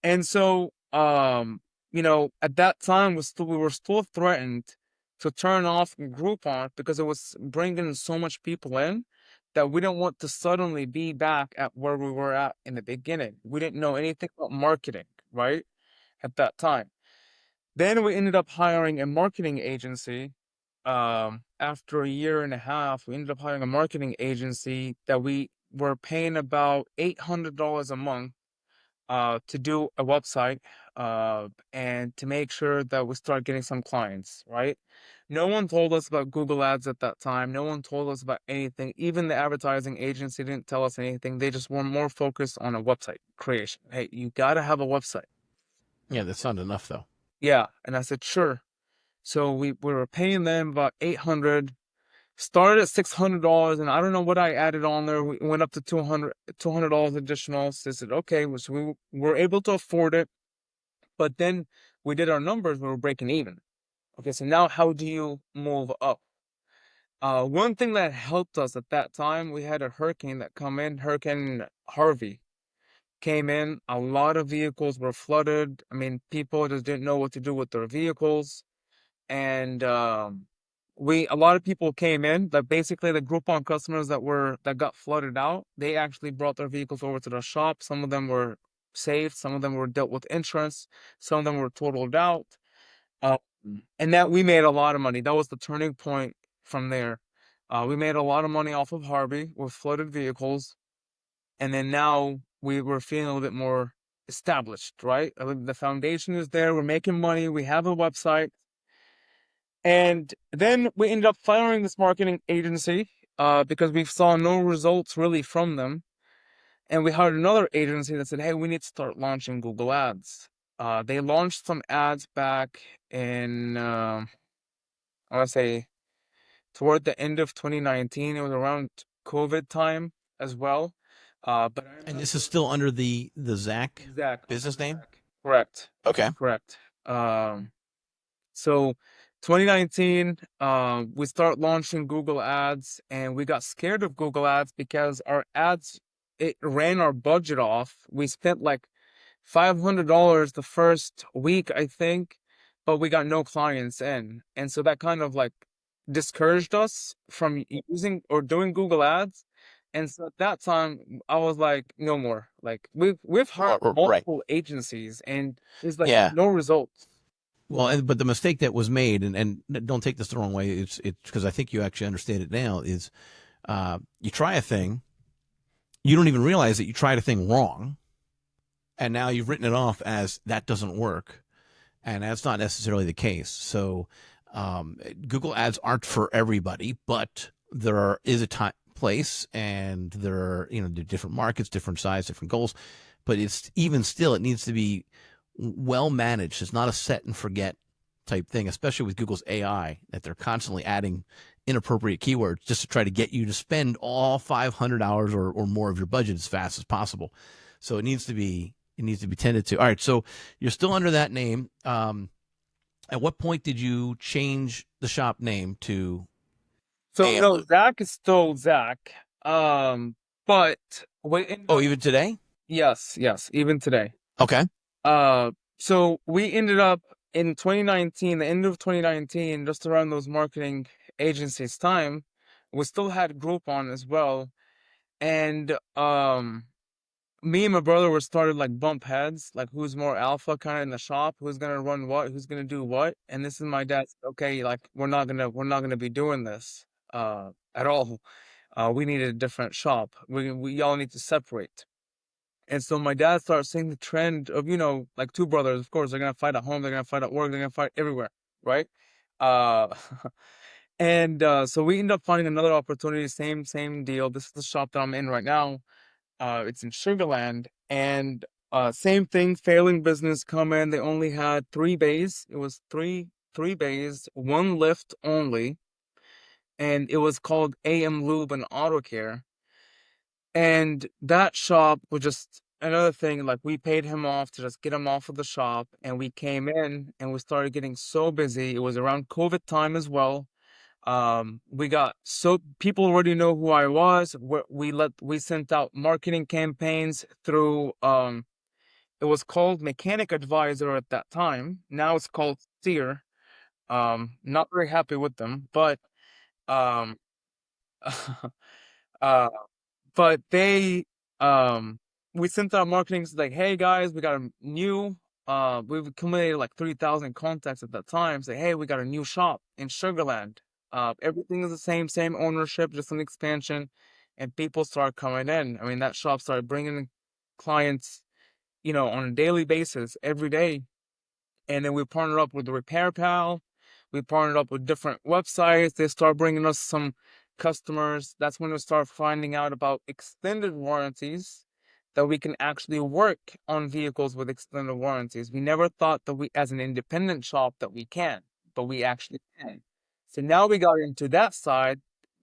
And so, at that time, we were still threatened to turn off Groupon because it was bringing so much people in that we didn't want to suddenly be back at where we were at in the beginning. We didn't know anything about marketing, right? At that time. Then we ended up hiring a marketing agency. After a year and a half, we ended up hiring a marketing agency that we were paying about $800 a month to do a website and to make sure that we start getting some clients, right? No one told us about Google Ads at that time. No one told us about anything. Even the advertising agency didn't tell us anything. They just were more focused on a website creation. Hey, you got to have a website. Yeah, that's not enough though. Yeah. And I said, sure. So we were paying them about 800, started at $600, and I don't know what I added on there. We went up to $200 additional. So I said, okay, so we were able to afford it. But then we did our numbers, we were breaking even. Okay, so now how do you move up? One thing that helped us at that time, we had a hurricane that come in, Hurricane Harvey came in. A lot of vehicles were flooded. I mean, people just didn't know what to do with their vehicles. And a lot of people came in, like basically the Groupon customers that got flooded out, they actually brought their vehicles over to the shop. Some of them were saved, some of them were dealt with insurance, some of them were totaled out. Uh, and that we made a lot of money. That was the turning point from there. We made a lot of money off of Harvey with flooded vehicles, and then now we were feeling a little bit more established, right? The foundation is there. We're making money. We have a website. And then we ended up firing this marketing agency because we saw no results really from them. And we hired another agency that said, hey, we need to start launching Google Ads. They launched some ads back in, I want to say, toward the end of 2019. It was around COVID time as well. But I And this remember is still under the Zach Zach, business name? Zach. Correct. Okay. Correct. So 2019, we start launching Google Ads, and we got scared of Google Ads because our ads, it ran our budget off. We spent like $500 the first week, I think, but we got no clients in. And so that kind of like discouraged us from using or doing Google Ads. And so at that time, I was like, no more. Like we've hired Right. multiple agencies, and there's like Yeah. no results. Well, but the mistake that was made, and don't take this the wrong way, it's because I think you actually understand it now, is you try a thing, you don't even realize that you tried a thing wrong, and now you've written it off as that doesn't work. and that's not necessarily the case. So Google ads aren't for everybody, but is a time place, and there are different markets, different size, different goals, but it's even still, it needs to be well managed. It's not a set and forget type thing, especially with Google's AI, that they're constantly adding inappropriate keywords just to try to get you to spend all 500 hours or more of your budget as fast as possible. So it needs to be tended to. All right, so you're still under that name. At what point did you change the shop name to So AM? no, Zach is still Zach. But Oh, even today? yes, even today. Okay. So we ended up in 2019, the end of 2019, just around those marketing agencies' time, we still had Groupon as well. And me and my brother were started like bump heads, like who's more alpha kind of in the shop, who's gonna run what, who's gonna do what. And this is my dad's, okay, like we're not gonna be doing this at all. We need a different shop. We all need to separate. And so my dad starts seeing the trend of, like two brothers, of course, they're gonna fight at home, they're gonna fight at work, they're gonna fight everywhere, right? Uh and so we end up finding another opportunity, same deal. This is the shop that I'm in right now. It's in Sugarland, and same thing, failing business come in. They only had 3 bays. It was three bays, one lift only, and it was called AM Lube and Auto Care. And that shop was just another thing. Like we paid him off to just get him off of the shop, and we came in and we started getting so busy. It was around COVID time as well. We got so people already know who I was. We sent out marketing campaigns through it was called Mechanic Advisor at that time. Now it's called Steer. Not very happy with them, but um uh but they we sent out marketing like, hey guys, we got a new we've accumulated like 3,000 contacts at that time. Say, hey, we got a new shop in Sugarland. Everything is the same ownership, just an expansion, and people start coming in. I mean, that shop started bringing in clients, on a daily basis, every day. And then we partnered up with the Repair Pal. We partnered up with different websites. They start bringing us some customers. That's when we start finding out about extended warranties, that we can actually work on vehicles with extended warranties. We never thought that we, as an independent shop, that we can, but we actually can. So now we got into that side.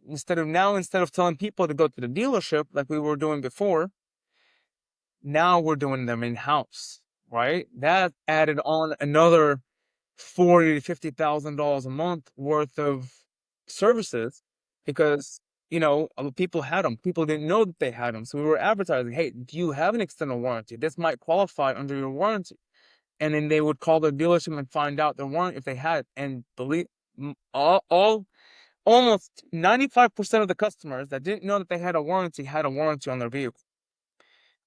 Instead of telling people to go to the dealership like we were doing before, now we're doing them in-house, right? That added on another $40,000 to $50,000 a month worth of services, because people had them. People didn't know that they had them, so we were advertising, "Hey, do you have an extended warranty? This might qualify under your warranty." And then they would call their dealership and find out their warranty if they had it. And believe all almost 95% of the customers that didn't know that they had a warranty on their vehicle.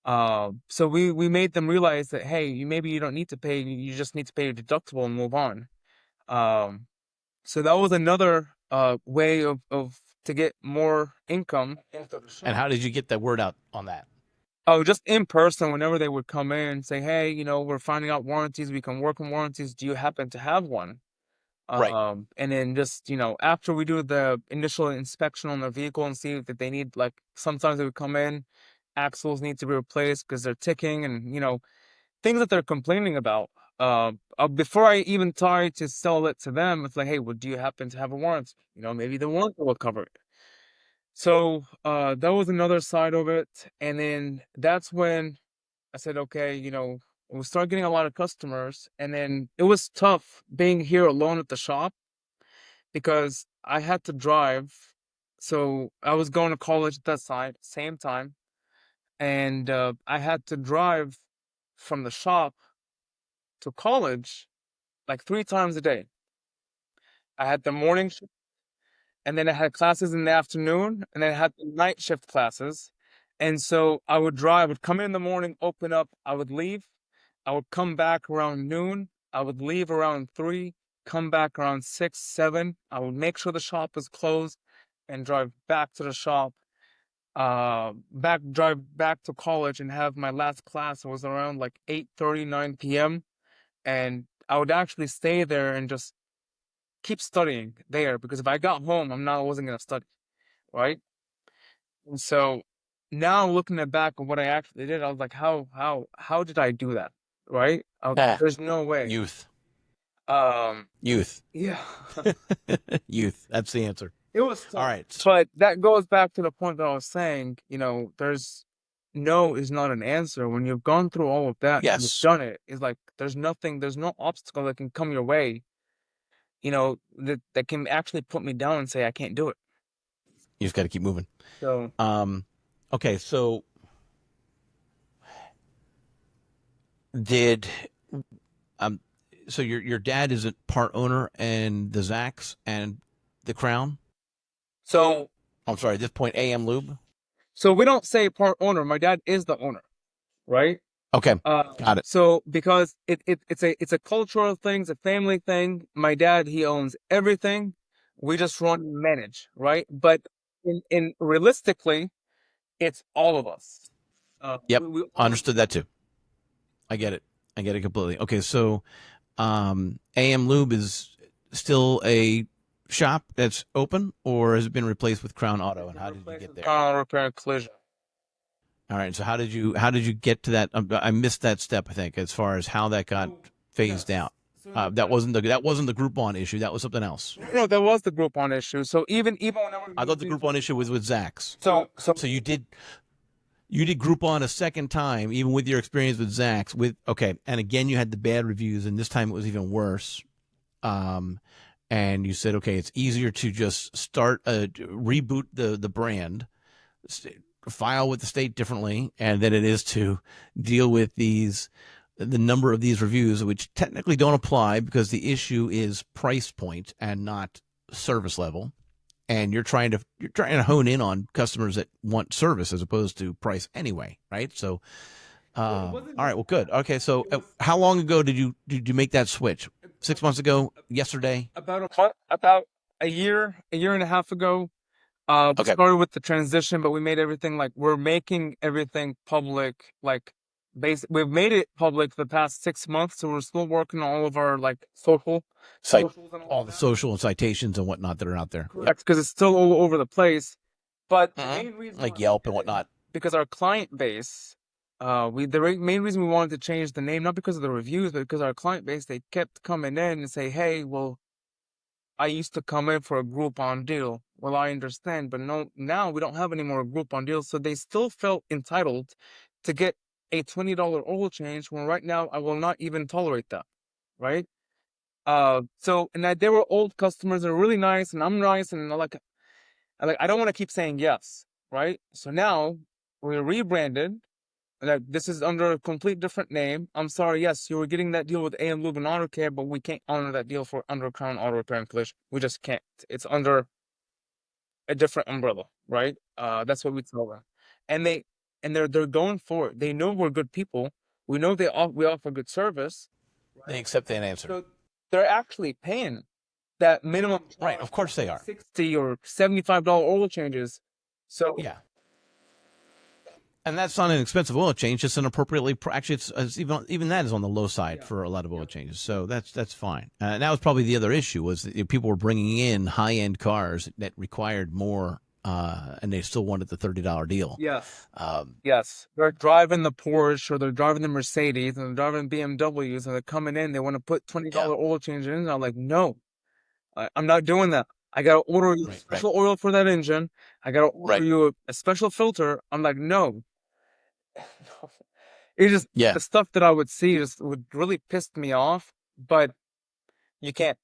So we made them realize that, hey, maybe you don't need to pay, you just need to pay your deductible and move on. Um, so that was another way of to get more income into the And shop. how did you get the word out on that? Oh, just in person, whenever they would come in and say, hey, we're finding out warranties, we can work on warranties. Do you happen to have one? Right. And then just, after we do the initial inspection on the vehicle and see if they need, like, sometimes they would come in, axles need to be replaced because they're ticking, and, things that they're complaining about. Before I even try to sell it to them, it's like, hey, well, do you happen to have a warranty? Maybe the warranty will cover it. So that was another side of it. And then that's when I said, okay, we started getting a lot of customers. And then it was tough being here alone at the shop because I had to drive. So I was going to college at that same time. And I had to drive from the shop to college like 3 times a day. I had the morning shift, and then I had classes in the afternoon, and then I had the night shift classes. And so I would come in the morning, open up, I would leave, I would come back around noon, I would leave around 3, come back around 6, 7. I would make sure the shop is closed and drive back to the shop, drive back to college and have my last class. It was around like 8:30, 9 p.m. And I would actually stay there and just keep studying there, because if I got home, I wasn't gonna study, right? And so now looking back at what I actually did, I was like, how did I do that, right? There's no way. Youth. Um, Youth. yeah, Youth. That's the answer. it was tough. All right. But that goes back to the point that I was saying. There's no is not an answer. When you've gone through all of that, and you've Yes. done it, it's like there's no obstacle that can come your way, that can actually put me down and say I can't do it. You just got to keep moving. So Okay. So did, so your dad is a part owner and the Zacks and the Crown? so I'm sorry, at this point, AM Lube? so we don't say part owner. My dad is the owner, right? Okay. Got it. So because it's a cultural thing, it's a family thing. My dad, he owns everything. We just run and manage, right? But in realistically, it's all of us. Yep. We Understood that too. I get it. I get it completely. Okay. So, AM Lube is still a shop that's open, or has it been replaced with Crown Auto? And how did you get there? Car repair and collision. All right. So how did you get to that? I missed that step, I think, as far as how that got phased out. That wasn't the Groupon issue. That was something else. No, that was the Groupon issue. So even whenever I thought the Groupon issue was with Zacks. So So you did Groupon a second time, even with your experience with Zacks. Okay, and again you had the bad reviews, and this time it was even worse. And you said, okay, it's easier to just reboot the brand, file with the state differently, and than it is to deal with the number of these reviews, which technically don't apply because the issue is price point and not service level. And you're trying to hone in on customers that want service as opposed to price anyway, right? So, all right, well, good. Okay, so how long ago did you make that switch? 6 months ago? Yesterday? about a year and a half ago. Okay. Started with the transition, but we made everything we're making everything public. We've made it public the past 6 months, so we're still working on all of our socials and all the social and citations and whatnot that are out there. Correct, because it's still all over the place. But the main reason like Yelp and whatnot, because our client base, main reason we wanted to change the name, not because of the reviews, but because our client base, they kept coming in and say, hey, well, I used to come in for a Groupon deal. Well, I understand, but no, now we don't have any more Groupon deals. So they still felt entitled to get a $20 oil change, when right now I will not even tolerate that, right? They were old customers, they're really nice, and I'm nice, and I don't want to keep saying yes, right? So now we rebranded. This is under a complete different name. I'm sorry, yes, you were getting that deal with AM Lube and Auto Care, but we can't honor that deal under Crown Auto Repair and Collision. We just can't. It's under a different umbrella, right? That's what we tell them, and they're going for it. They know we're good people. We know we offer good service. They accept that answer. So they're actually paying that minimum. Right, of course they are. $60 or $75 oil changes. So yeah. And that's not an expensive oil change; it's an appropriately. Actually, it's even that is on the low side for a lot of oil changes. So that's fine. And that was probably the other issue, was that people were bringing in high end cars that required more, and they still wanted the $30 deal. Yes. Yes. They're driving the Porsche, or they're driving the Mercedes, and they're driving BMWs, and they're coming in. They want to put $20 oil change in. And I'm like, no, I'm not doing that. I gotta order you special oil for that engine. I gotta order you a special filter. I'm like, no. It's just the stuff that I would see just would really piss me off. But you can't,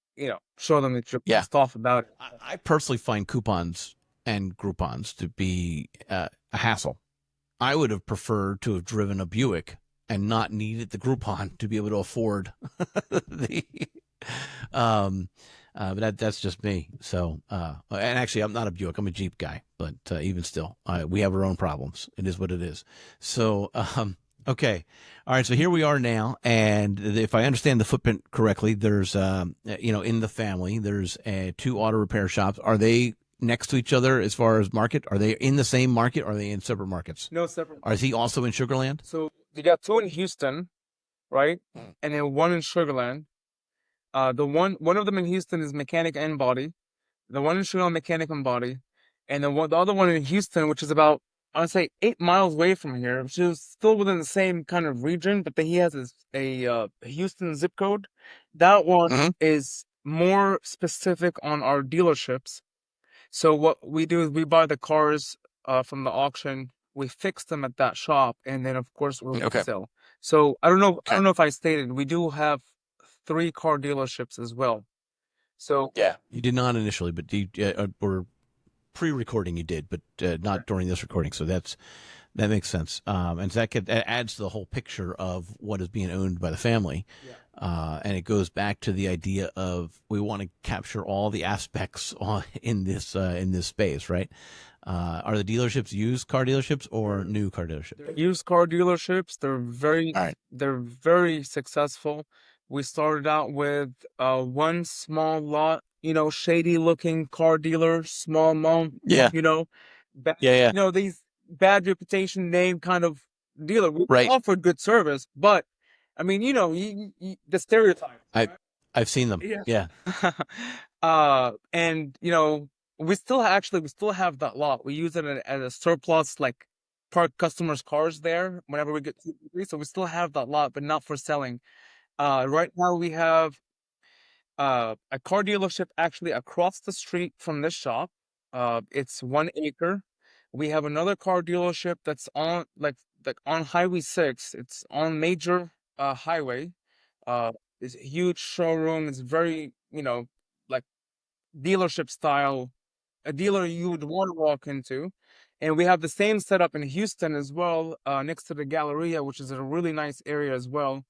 show them that you're pissed off about it. I personally find coupons and Groupons to be a hassle. I would have preferred to have driven a Buick and not needed the Groupon to be able to afford but that's just me. So, and actually, I'm not a Buick. I'm a Jeep guy. But even still, we have our own problems. It is what it is. So, okay. All right. So here we are now. And if I understand the footprint correctly, there's, in the family, there's 2 auto repair shops. Are they next to each other as far as market? Are they in the same market? Or are they in separate markets? No, separate. Or is he also in Sugarland? So you got 2 in Houston, right? And then 1 in Sugarland. One of them in Houston is mechanic and body. The one in Sugarland, mechanic and body, and the other one in Houston, which is about, I'd say, 8 miles away from here, which is still within the same kind of region, but then he has a Houston zip code. That one Hmm. is more specific on our dealerships. So what we do is we buy the cars from the auction, we fix them at that shop, and then of course we'll Okay. resell. So I Okay. don't know if I stated, we do have 3 car dealerships as well. So Yeah. You did not initially, but or pre-recording you did, but not during this recording. So that makes sense. And that adds to the whole picture of what is being owned by the family. yeah. And it goes back to the idea of we want to capture all the aspects in this space, right? Are the dealerships used car dealerships or new car dealerships? They're used car dealerships. All right. They're very successful. We started out with one small lot, shady looking car dealer, small mom, Yeah. bad, Yeah. Yeah. these bad reputation name kind of dealer. We Right. offered good service, but I mean, the stereotype, I right? I've seen them. Yeah. Yeah. And we still have that lot. We use it as a surplus, like park customers' cars there whenever we get 2 3. So we still have that lot, but not for selling. Right now we have a car dealership actually across the street from this shop. It's 1 acre. We have another car dealership that's on like on Highway 6. It's on major highway. Uh, it's a huge showroom. It's very, like dealership style, a dealer you would want to walk into. And we have the same setup in Houston as well, next to the Galleria, which is a really nice area as well.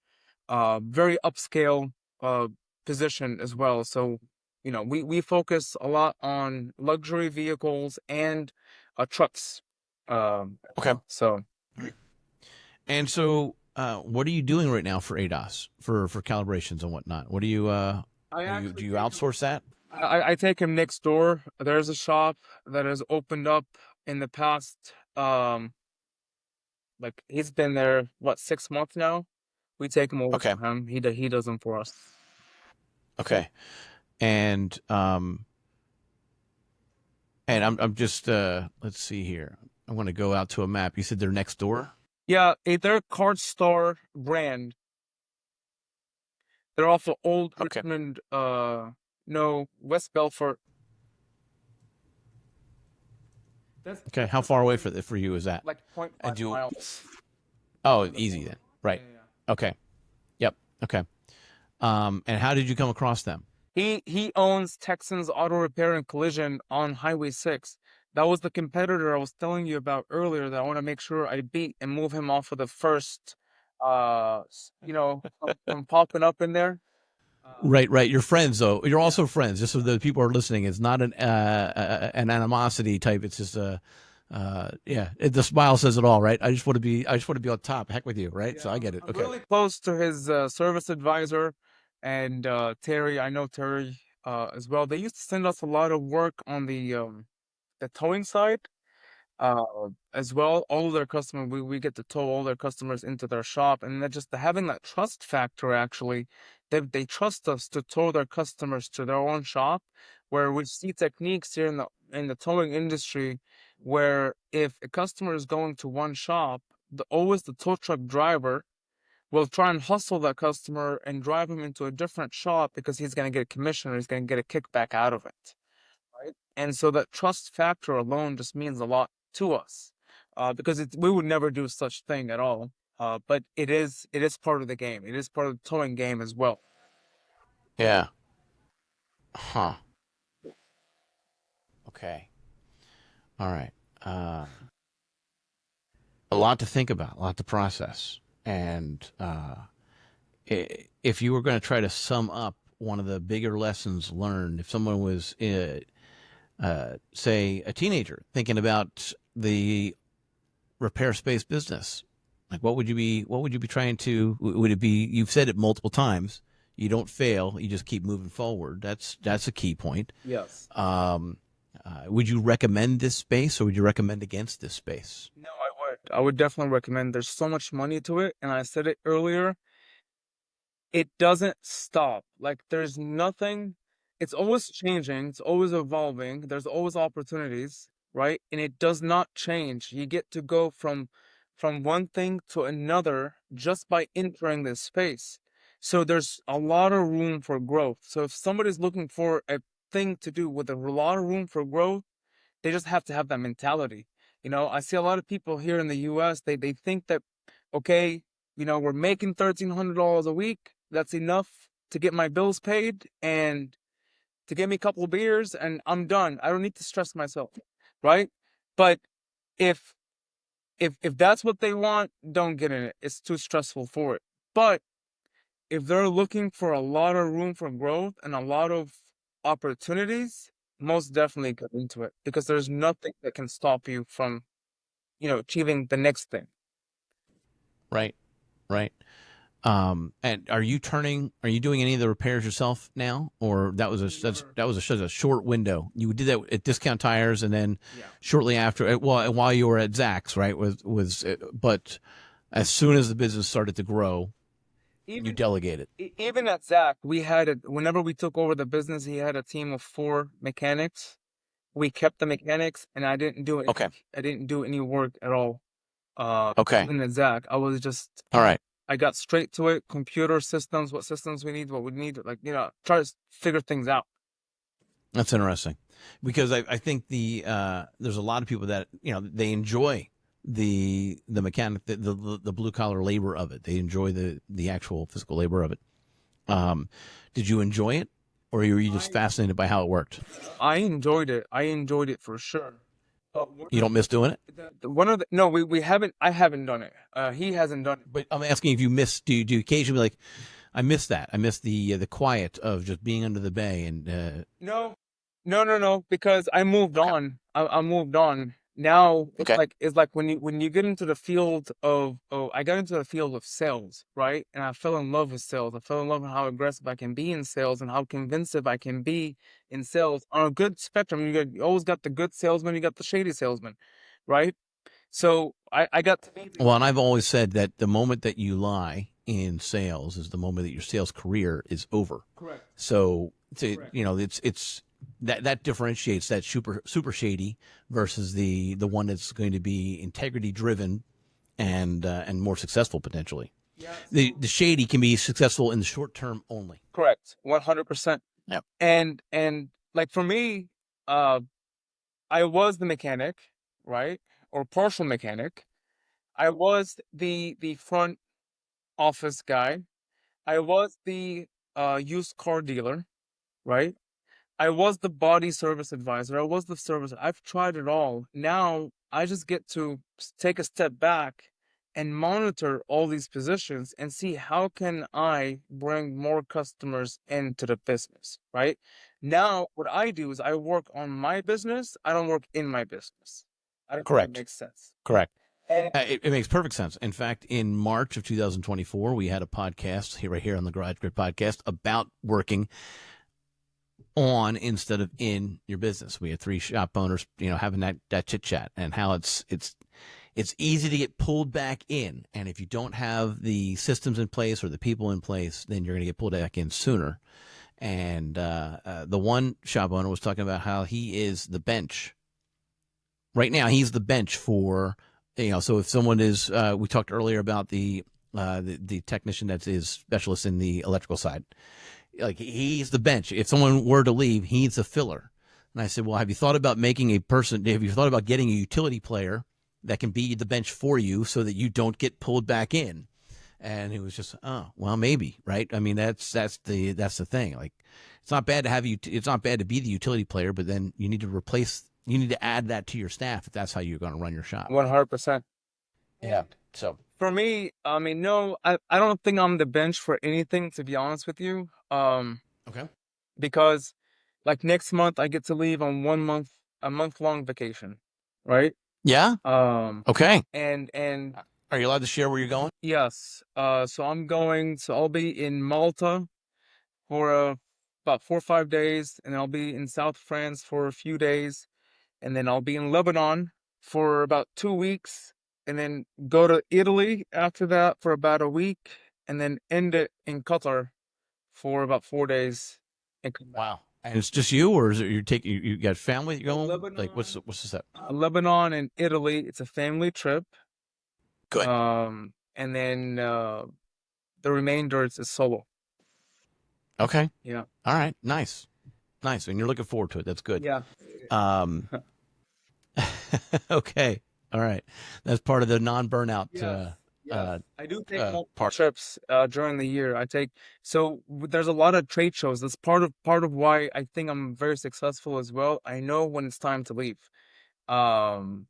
Very upscale uh, position as well. So, we focus a lot on luxury vehicles and trucks. Okay. So And so, what are you doing right now for ADOS for calibrations and whatnot? What do you I do actually you take him. outsource that? I take him next door. There's a shop that has opened up in the past. Like he's been there, what, 6 months now. We take him over Okay. for him. He does them for us. Okay. And I'm just let's see here. I want to go out to a map. You said they're next door? Yeah, they're a card store brand. They're off of Old Okay. Richmond, no, West Belfort. That's Okay. How far away for you is that? like point And 0.5 you miles. Oh, easy then. Yeah, Right. yeah. Okay. Yep. Okay. And how did you come across them? He owns Texans Auto Repair and Collision on Highway 6. That was the competitor I was telling you about earlier that I want to make sure I beat and move him off of the first, from popping up in there. Right, right. You're friends, though. You're also friends. Just so the people are listening, it's not an animosity type. It's just yeah. The smile says it all, right? I just want to be on top. Heck with you, right? So Yeah, I get it. I'm Okay. really close to his service advisor and Terry. I know Terry as well. They used to send us a lot of work on the towing side. As well, all of their customers, we get to tow all their customers into their shop, and then just having that trust factor, actually, they trust us to tow their customers to their own shop, where we see techniques here in the towing industry, where if a customer is going to one shop, always the tow truck driver will try and hustle that customer and drive him into a different shop because he's going to get a commission or he's going to get a kickback out of it. Right? And so that trust factor alone just means a lot to us, because we would never do such thing at all. But it is part of the game. It is part of the towing game as well. Yeah. Huh. Okay. All right. Uh, a lot to think about, a lot to process, and if you were going to try to sum up one of the bigger lessons learned, if someone was, say, a teenager thinking about the repair space business, like what would you be trying to? Would it be? You've said it multiple times. You don't fail. You just keep moving forward. That's a key point. Yes. Would you recommend this space, or would you recommend against this space? No, I would. I would definitely recommend. There's so much money to it, and I said it earlier. it doesn't stop. Like there's nothing, it's always changing, it's always evolving, there's always opportunities, right? And it does not change. You get to go from one thing to another just by entering this space. So there's a lot of room for growth. So if somebody's looking for a thing to do with a lot of room for growth, they just have to have that mentality. I see a lot of people here in the US, they think that, okay, we're making $1,300 a week. That's enough to get my bills paid and to get me a couple of beers and I'm done. I don't need to stress myself, right? But if if that's what they want, don't get in it. It's too stressful for it. But if they're looking for a lot of room for growth and a lot of opportunities, most definitely get into it because there's nothing that can stop you from, achieving the next thing. Right. Right. And are you doing any of the repairs yourself now, or that was such a short window? You did that at Discount Tires, and then Yeah. shortly after, well, while you were at Zach's, right? But as soon as the business started to grow, you Even delegated. even at Zach, whenever we took over the business, he had a team of 4 mechanics. We kept the mechanics, and Okay. I didn't do any work at all. Okay. Even at Zach, I was just All right. I got straight to it. Computer systems, what systems we need, what we need, like try to figure things out. That's interesting, because I think there's a lot of people that they enjoy the mechanic, the blue collar labor of it. They enjoy the actual physical labor of it. Did you enjoy it, or were you just fascinated by how it worked? I enjoyed it. I enjoyed it for sure. But You don't miss doing it? one of the no, we haven't. I haven't done it. He hasn't done it. But I'm asking if you miss. Do you occasionally like? I miss that. I miss the quiet of just being under the bay and. No, no, because I moved Okay. on. I moved on. Now Okay. it's like when you get into the field of I got into the field of sales, right? And I fell in love with sales. I fell in love with how aggressive I can be in sales and how convincing I can be in sales on a good spectrum. You always got the good salesman, you got the shady salesman, right? So I got to be Well, and I've always said that the moment that you lie in sales is the moment that your sales career is over. correct. So Correct. it's that differentiates that super shady versus the one that's going to be integrity driven and more successful potentially. Yeah. The shady can be successful in the short term only. Correct. 100%. Yep. And like for me, uh, I was the mechanic, right? Or partial mechanic. I was the front office guy. I was the used car dealer, right? I was the body service advisor. I was the service. I've tried it all. Now I just get to take a step back and monitor all these positions and see how can I bring more customers into the business, right? Now what I do is I work on my business. I don't work in my business. I don't know if that Correct. makes sense. Correct. And It makes perfect sense. In fact, in March of 2024, we had a podcast right here on the Garage Grid podcast about working on instead of in your business. We had 3 shop owners, having that chit chat and how it's easy to get pulled back in. And if you don't have the systems in place or the people in place, then you're going to get pulled back in sooner. And the one shop owner was talking about how he is the bench. Right now, he's the bench for, so if someone is, we talked earlier about the technician that is specialist in the electrical side. Like he's the bench. If someone were to leave, he's a filler. And I said, well, have you thought about have you thought about getting a utility player that can be the bench for you so that you don't get pulled back in? And he was just, oh, well, maybe, right? I mean, that's the thing. Like, it's not bad to it's not bad to be the utility player, but then you need to add that to your staff if that's how you're going to run your shop. 100%. Yeah. So For me, I mean, no, I don't think I'm the bench for anything, to be honest with you. okay. Because like next month I get to leave on a month long vacation, right? Yeah. Okay. And Are you allowed to share where you're going? yes, so I'll be in Malta for about 4 or 5 days, and I'll be in South France for a few days, and then I'll be in Lebanon for about 2 weeks, and then go to Italy after that for about a week, and then end it in Qatar for about 4 days and come back. Wow. And it's just you, or is it you got family you're going? Like, Lebanon, what's the step? Lebanon and Italy. It's a family trip. Good. And then the remainder is solo. Okay. Yeah. All right. Nice. Nice. And you're looking forward to it. That's good. Yeah. Um, okay. All right. That's part of the non-burnout Yes. Yes. I do take multiple part. trips during the year. There's a lot of trade shows. That's part of why I think I'm very successful as well. I know when it's time to leave. Um,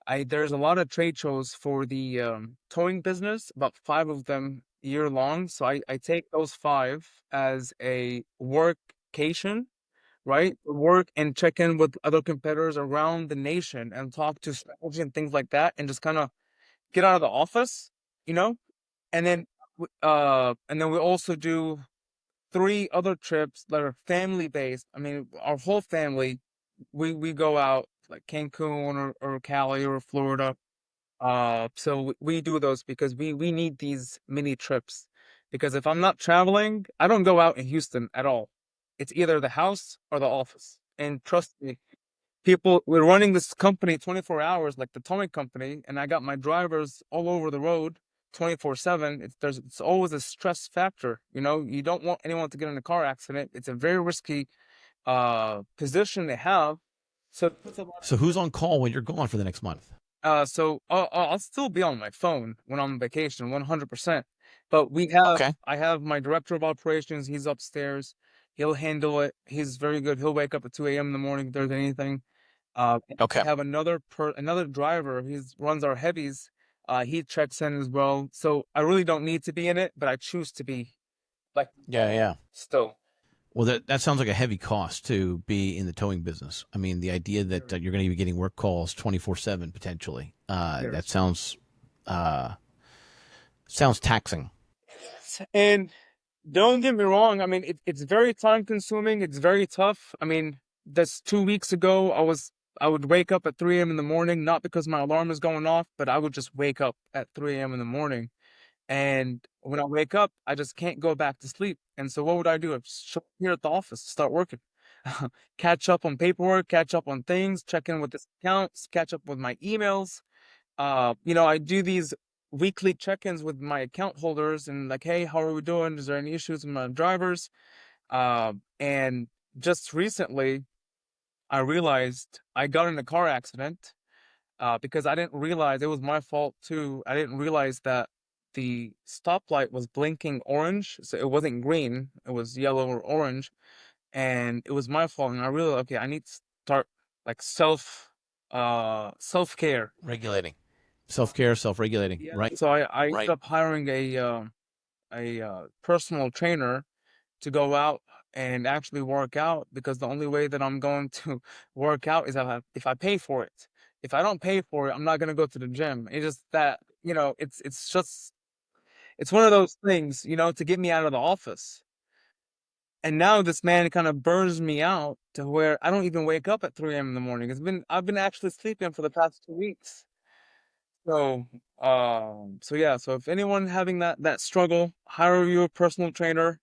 there's a lot of trade shows for the towing business, about 5 of them year long. So I take those 5 as a workcation, right? Work and check in with other competitors around the nation and talk to strategy and things like that, and just kind of get out of the office, you know? And then we also do 3 other trips that are family based. I mean, our whole family, we go out like Cancun or Cali or Florida. So we do those because we need these mini trips. Because if I'm not traveling, I don't go out in Houston at all. It's either the house or the office. And trust me, we're running this company 24 hours, like the towing company, and I got my drivers all over the road 24/7. It's always a stress factor. You don't want anyone to get in a car accident. It's a very risky position to have. So it puts a lot. So who's on call when you're gone for the next month? So I'll still be on my phone when I'm on vacation, 100%. But Okay. I have my director of operations. He's upstairs. He'll handle it. He's very good. He'll wake up at 2 a.m. in the morning if there's anything. And Okay. I have another driver. He runs our heavies. He checks in as well. So I really don't need to be in it, but I choose to be like Yeah. Yeah. still. Well, that sounds like a heavy cost to be in the towing business. I mean, the idea that you're going to be getting work calls 24/7 potentially. That sounds taxing. And don't get me wrong. I mean, it's very time consuming. It's very tough. I mean, that's 2 weeks ago. I would wake up at 3 a.m. in the morning, not because my alarm is going off, but I would just wake up at 3 a.m. in the morning. And when I wake up, I just can't go back to sleep. And so what would I do? I'd show up here at the office, start working, catch up on paperwork, catch up on things, check in with the accounts, catch up with my emails. I do these weekly check-ins with my account holders and like, hey, how are we doing? Is there any issues with my drivers? And just recently, I realized I got in a car accident because I didn't realize it was my fault too. I didn't realize that the stoplight was blinking orange, so it wasn't green, it was yellow or orange, and it was my fault. And I realized, okay, I need to start like self care. Regulating, self-care, self-regulating. Yeah. Right. So I ended Right. up hiring a personal trainer to go out and actually work out, because the only way that I'm going to work out is if I pay for it. If I don't pay for it, I'm not gonna go to the gym. It's just that, it's one of those things, to get me out of the office. And now this man kind of burns me out to where I don't even wake up at 3 a.m. in the morning. I've been actually sleeping for the past 2 weeks. So, so if anyone having that struggle, hire you a personal trainer.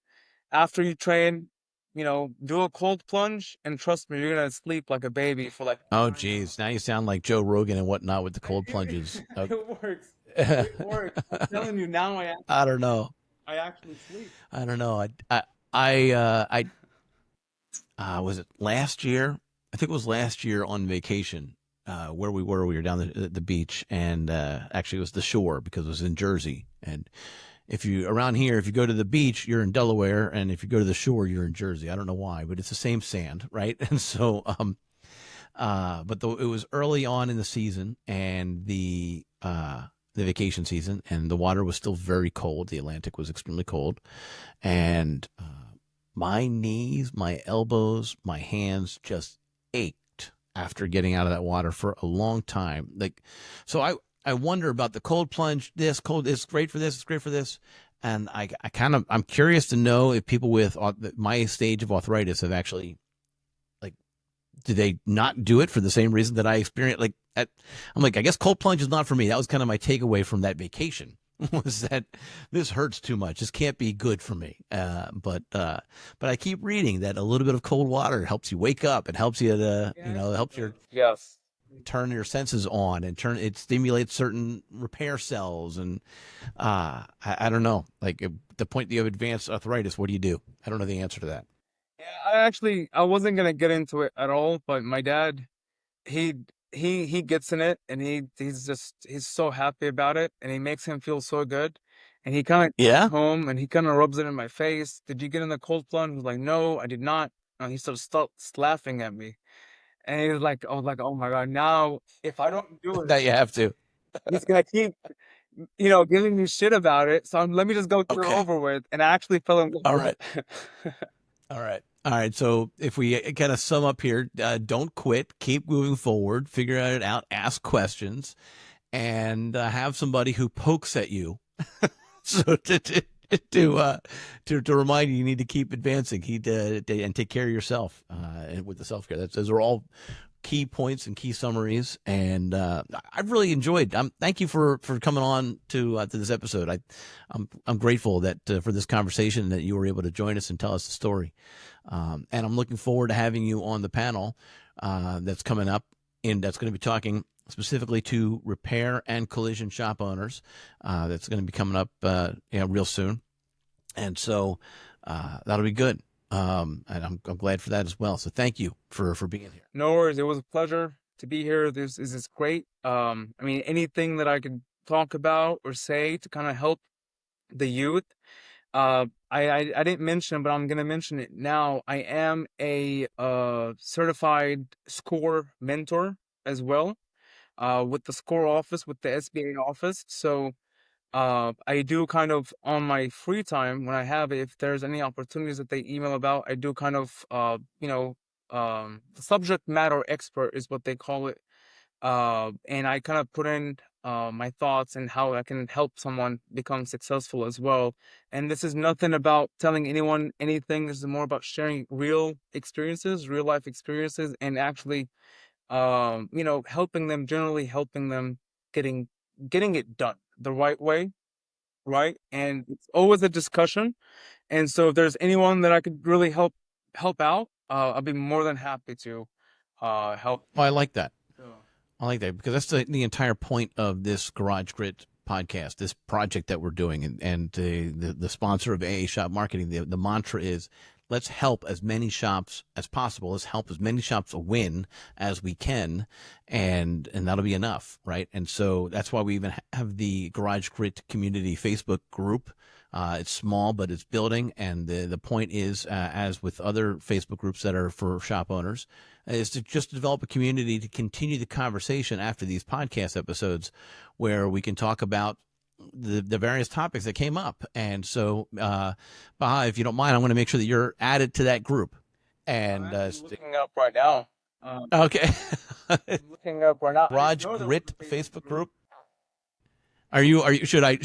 After you train, do a cold plunge, and trust me, you're gonna sleep like a baby for like Oh, 9 hours. geez. Now you sound like Joe Rogan and whatnot with the cold plunges. It works. It works. I'm telling you now. I don't know. I actually sleep. I don't know. Was it last year? I think it was last year on vacation. Where we were down the beach, and actually it was the shore because it was in Jersey. And if you around here, if you go to the beach, you're in Delaware, and if you go to the shore, you're in Jersey. I don't know why, but it's the same sand, right? And so, it was early on in the season, and the vacation season, and the water was still very cold. The Atlantic was extremely cold, and my knees, my elbows, my hands just ached after getting out of that water for a long time. So I wonder about the cold plunge. It's great for this. It's great for this. And I'm curious to know if people with my stage of arthritis have actually, like, do they not do it for the same reason that I experienced? I'm like, I guess cold plunge is not for me. That was kind of my takeaway from that vacation, was that this hurts too much. This can't be good for me. But I keep reading that a little bit of cold water helps you wake up. It helps you to, helps your Yes. turn your senses on and it stimulates certain repair cells. And I don't know, like at the point that you have advanced arthritis, what do you do? I don't know the answer to that. Yeah, I wasn't gonna get into it at all, but my dad, he he gets in it, and he's so happy about it, and he makes him feel so good, and he kind of Yeah. home and he kind of rubs it in my face. Did you get in the cold plunge? I was like, no, I did not. And he starts laughing at me, and he's like, I was like, oh my God, now if I don't do Now it, you have to. he's gonna keep giving me shit about it. So let me just go get it Okay. over with. And I actually fell in love All with right. it. All right. All right. So if we kind of sum up here, don't quit, keep moving forward, figure it out, ask questions, and have somebody who pokes at you. So to remind you, you need to keep advancing, and take care of yourself, and with the self care. Those are all key points and key summaries. And I've really enjoyed. Thank you for coming on to this episode. I'm grateful that for this conversation that you were able to join us and tell us the story. And I'm looking forward to having you on the panel that's coming up, and that's going to be talking specifically to repair and collision shop owners. That's going to be coming up real soon. And so that'll be good. And I'm glad for that as well. So thank you for being here. No worries. It was a pleasure to be here. This is great. I mean, anything that I could talk about or say to kind of help the youth. I didn't mention, but I'm gonna mention it now. I am a certified SCORE mentor as well, with the SCORE office, with the SBA office. So I do kind of on my free time when I have it, if there's any opportunities that they email about, I do kind of the subject matter expert is what they call it. And I kind of put in my thoughts and how I can help someone become successful as well. And this is nothing about telling anyone anything. This is more about sharing real experiences, real life experiences, and actually, generally helping them getting getting it done the right way, right? And it's always a discussion. And so if there's anyone that I could really help out, I'll be more than happy to help. Well, I like that. So, I like that because that's the entire point of this Garage Grit podcast, this project that we're doing, and the sponsor of AA Shop Marketing. The mantra is, let's help as many shops as possible. Let's help as many shops win as we can, and that'll be enough, right? And so that's why we even have the Garage Grit Community Facebook group. It's small, but it's building, and the point is, as with other Facebook groups that are for shop owners, is to just develop a community to continue the conversation after these podcast episodes, where we can talk about the various topics that came up. And so, Bahaa, if you don't mind, I'm going to make sure that you're added to that group. And I'm actually looking up right now. okay, I'm looking up right now. I didn't Garage know there was Grit a Facebook group. Are you? Should I?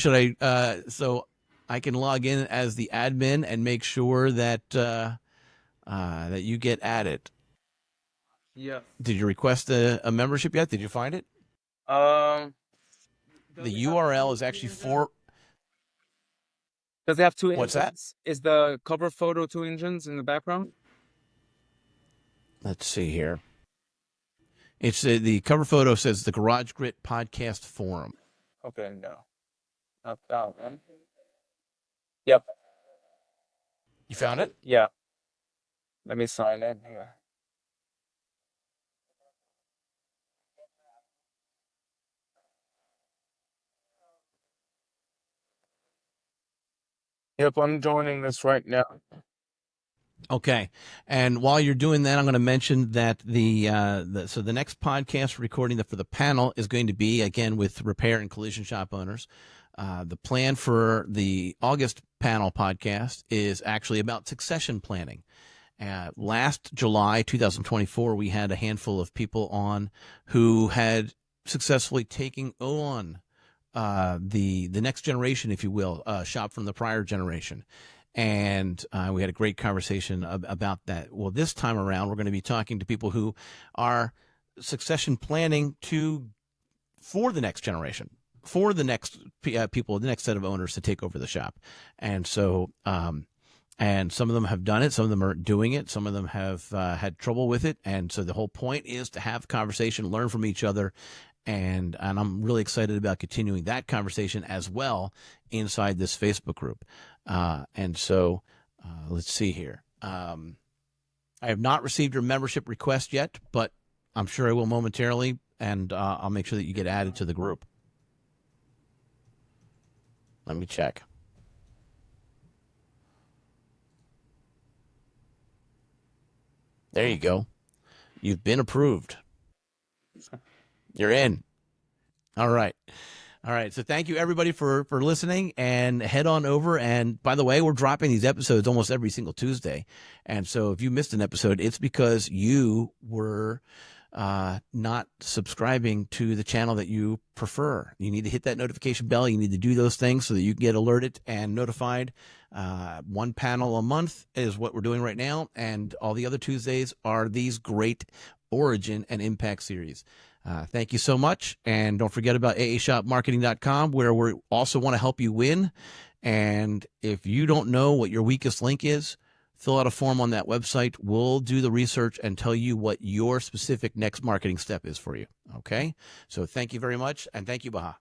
So I can log in as the admin and make sure that that you get added. Yes. Did you request a membership yet? Did you find it? Um, does The it have URL two is actually engines? for Does it have two what's that? engines? Is the cover photo two engines in the background? Let's see here. It's the cover photo says the Garage Grit Podcast Forum. Okay, no, not that one. Yep. You found it? Yeah. Let me sign in here. Yep, I'm joining this right now. Okay. And while you're doing that, I'm going to mention that the next podcast recording for the panel is going to be again with repair and collision shop owners. The plan for the August panel podcast is actually about succession planning. Last July 2024, we had a handful of people on who had successfully taken on the next generation, if you will, shop from the prior generation. And we had a great conversation about that. Well, this time around, we're going to be talking to people who are succession planning for the next generation, for the next people, the next set of owners to take over the shop. And so, and some of them have done it. Some of them are doing it. Some of them have had trouble with it. And so the whole point is to have conversation, learn from each other. And I'm really excited about continuing that conversation as well inside this Facebook group. And so let's see here. I have not received your membership request yet, but I'm sure I will momentarily. And I'll make sure that you get added to the group. Let me check. There you go. You've been approved. You're in. All right. All right. So thank you everybody for listening, and head on over. And by the way, we're dropping these episodes almost every single Tuesday. And so if you missed an episode, it's because you were not subscribing to the channel that you prefer. You need to hit that notification bell. You need to do those things so that you can get alerted and notified. One panel a month is what we're doing right now. And all the other Tuesdays are these great Origin and Impact series. Thank you so much. And don't forget about aashopmarketing.com, where we also want to help you win. And if you don't know what your weakest link is, fill out a form on that website. We'll do the research and tell you what your specific next marketing step is for you. Okay? So thank you very much. And thank you, Bahaa.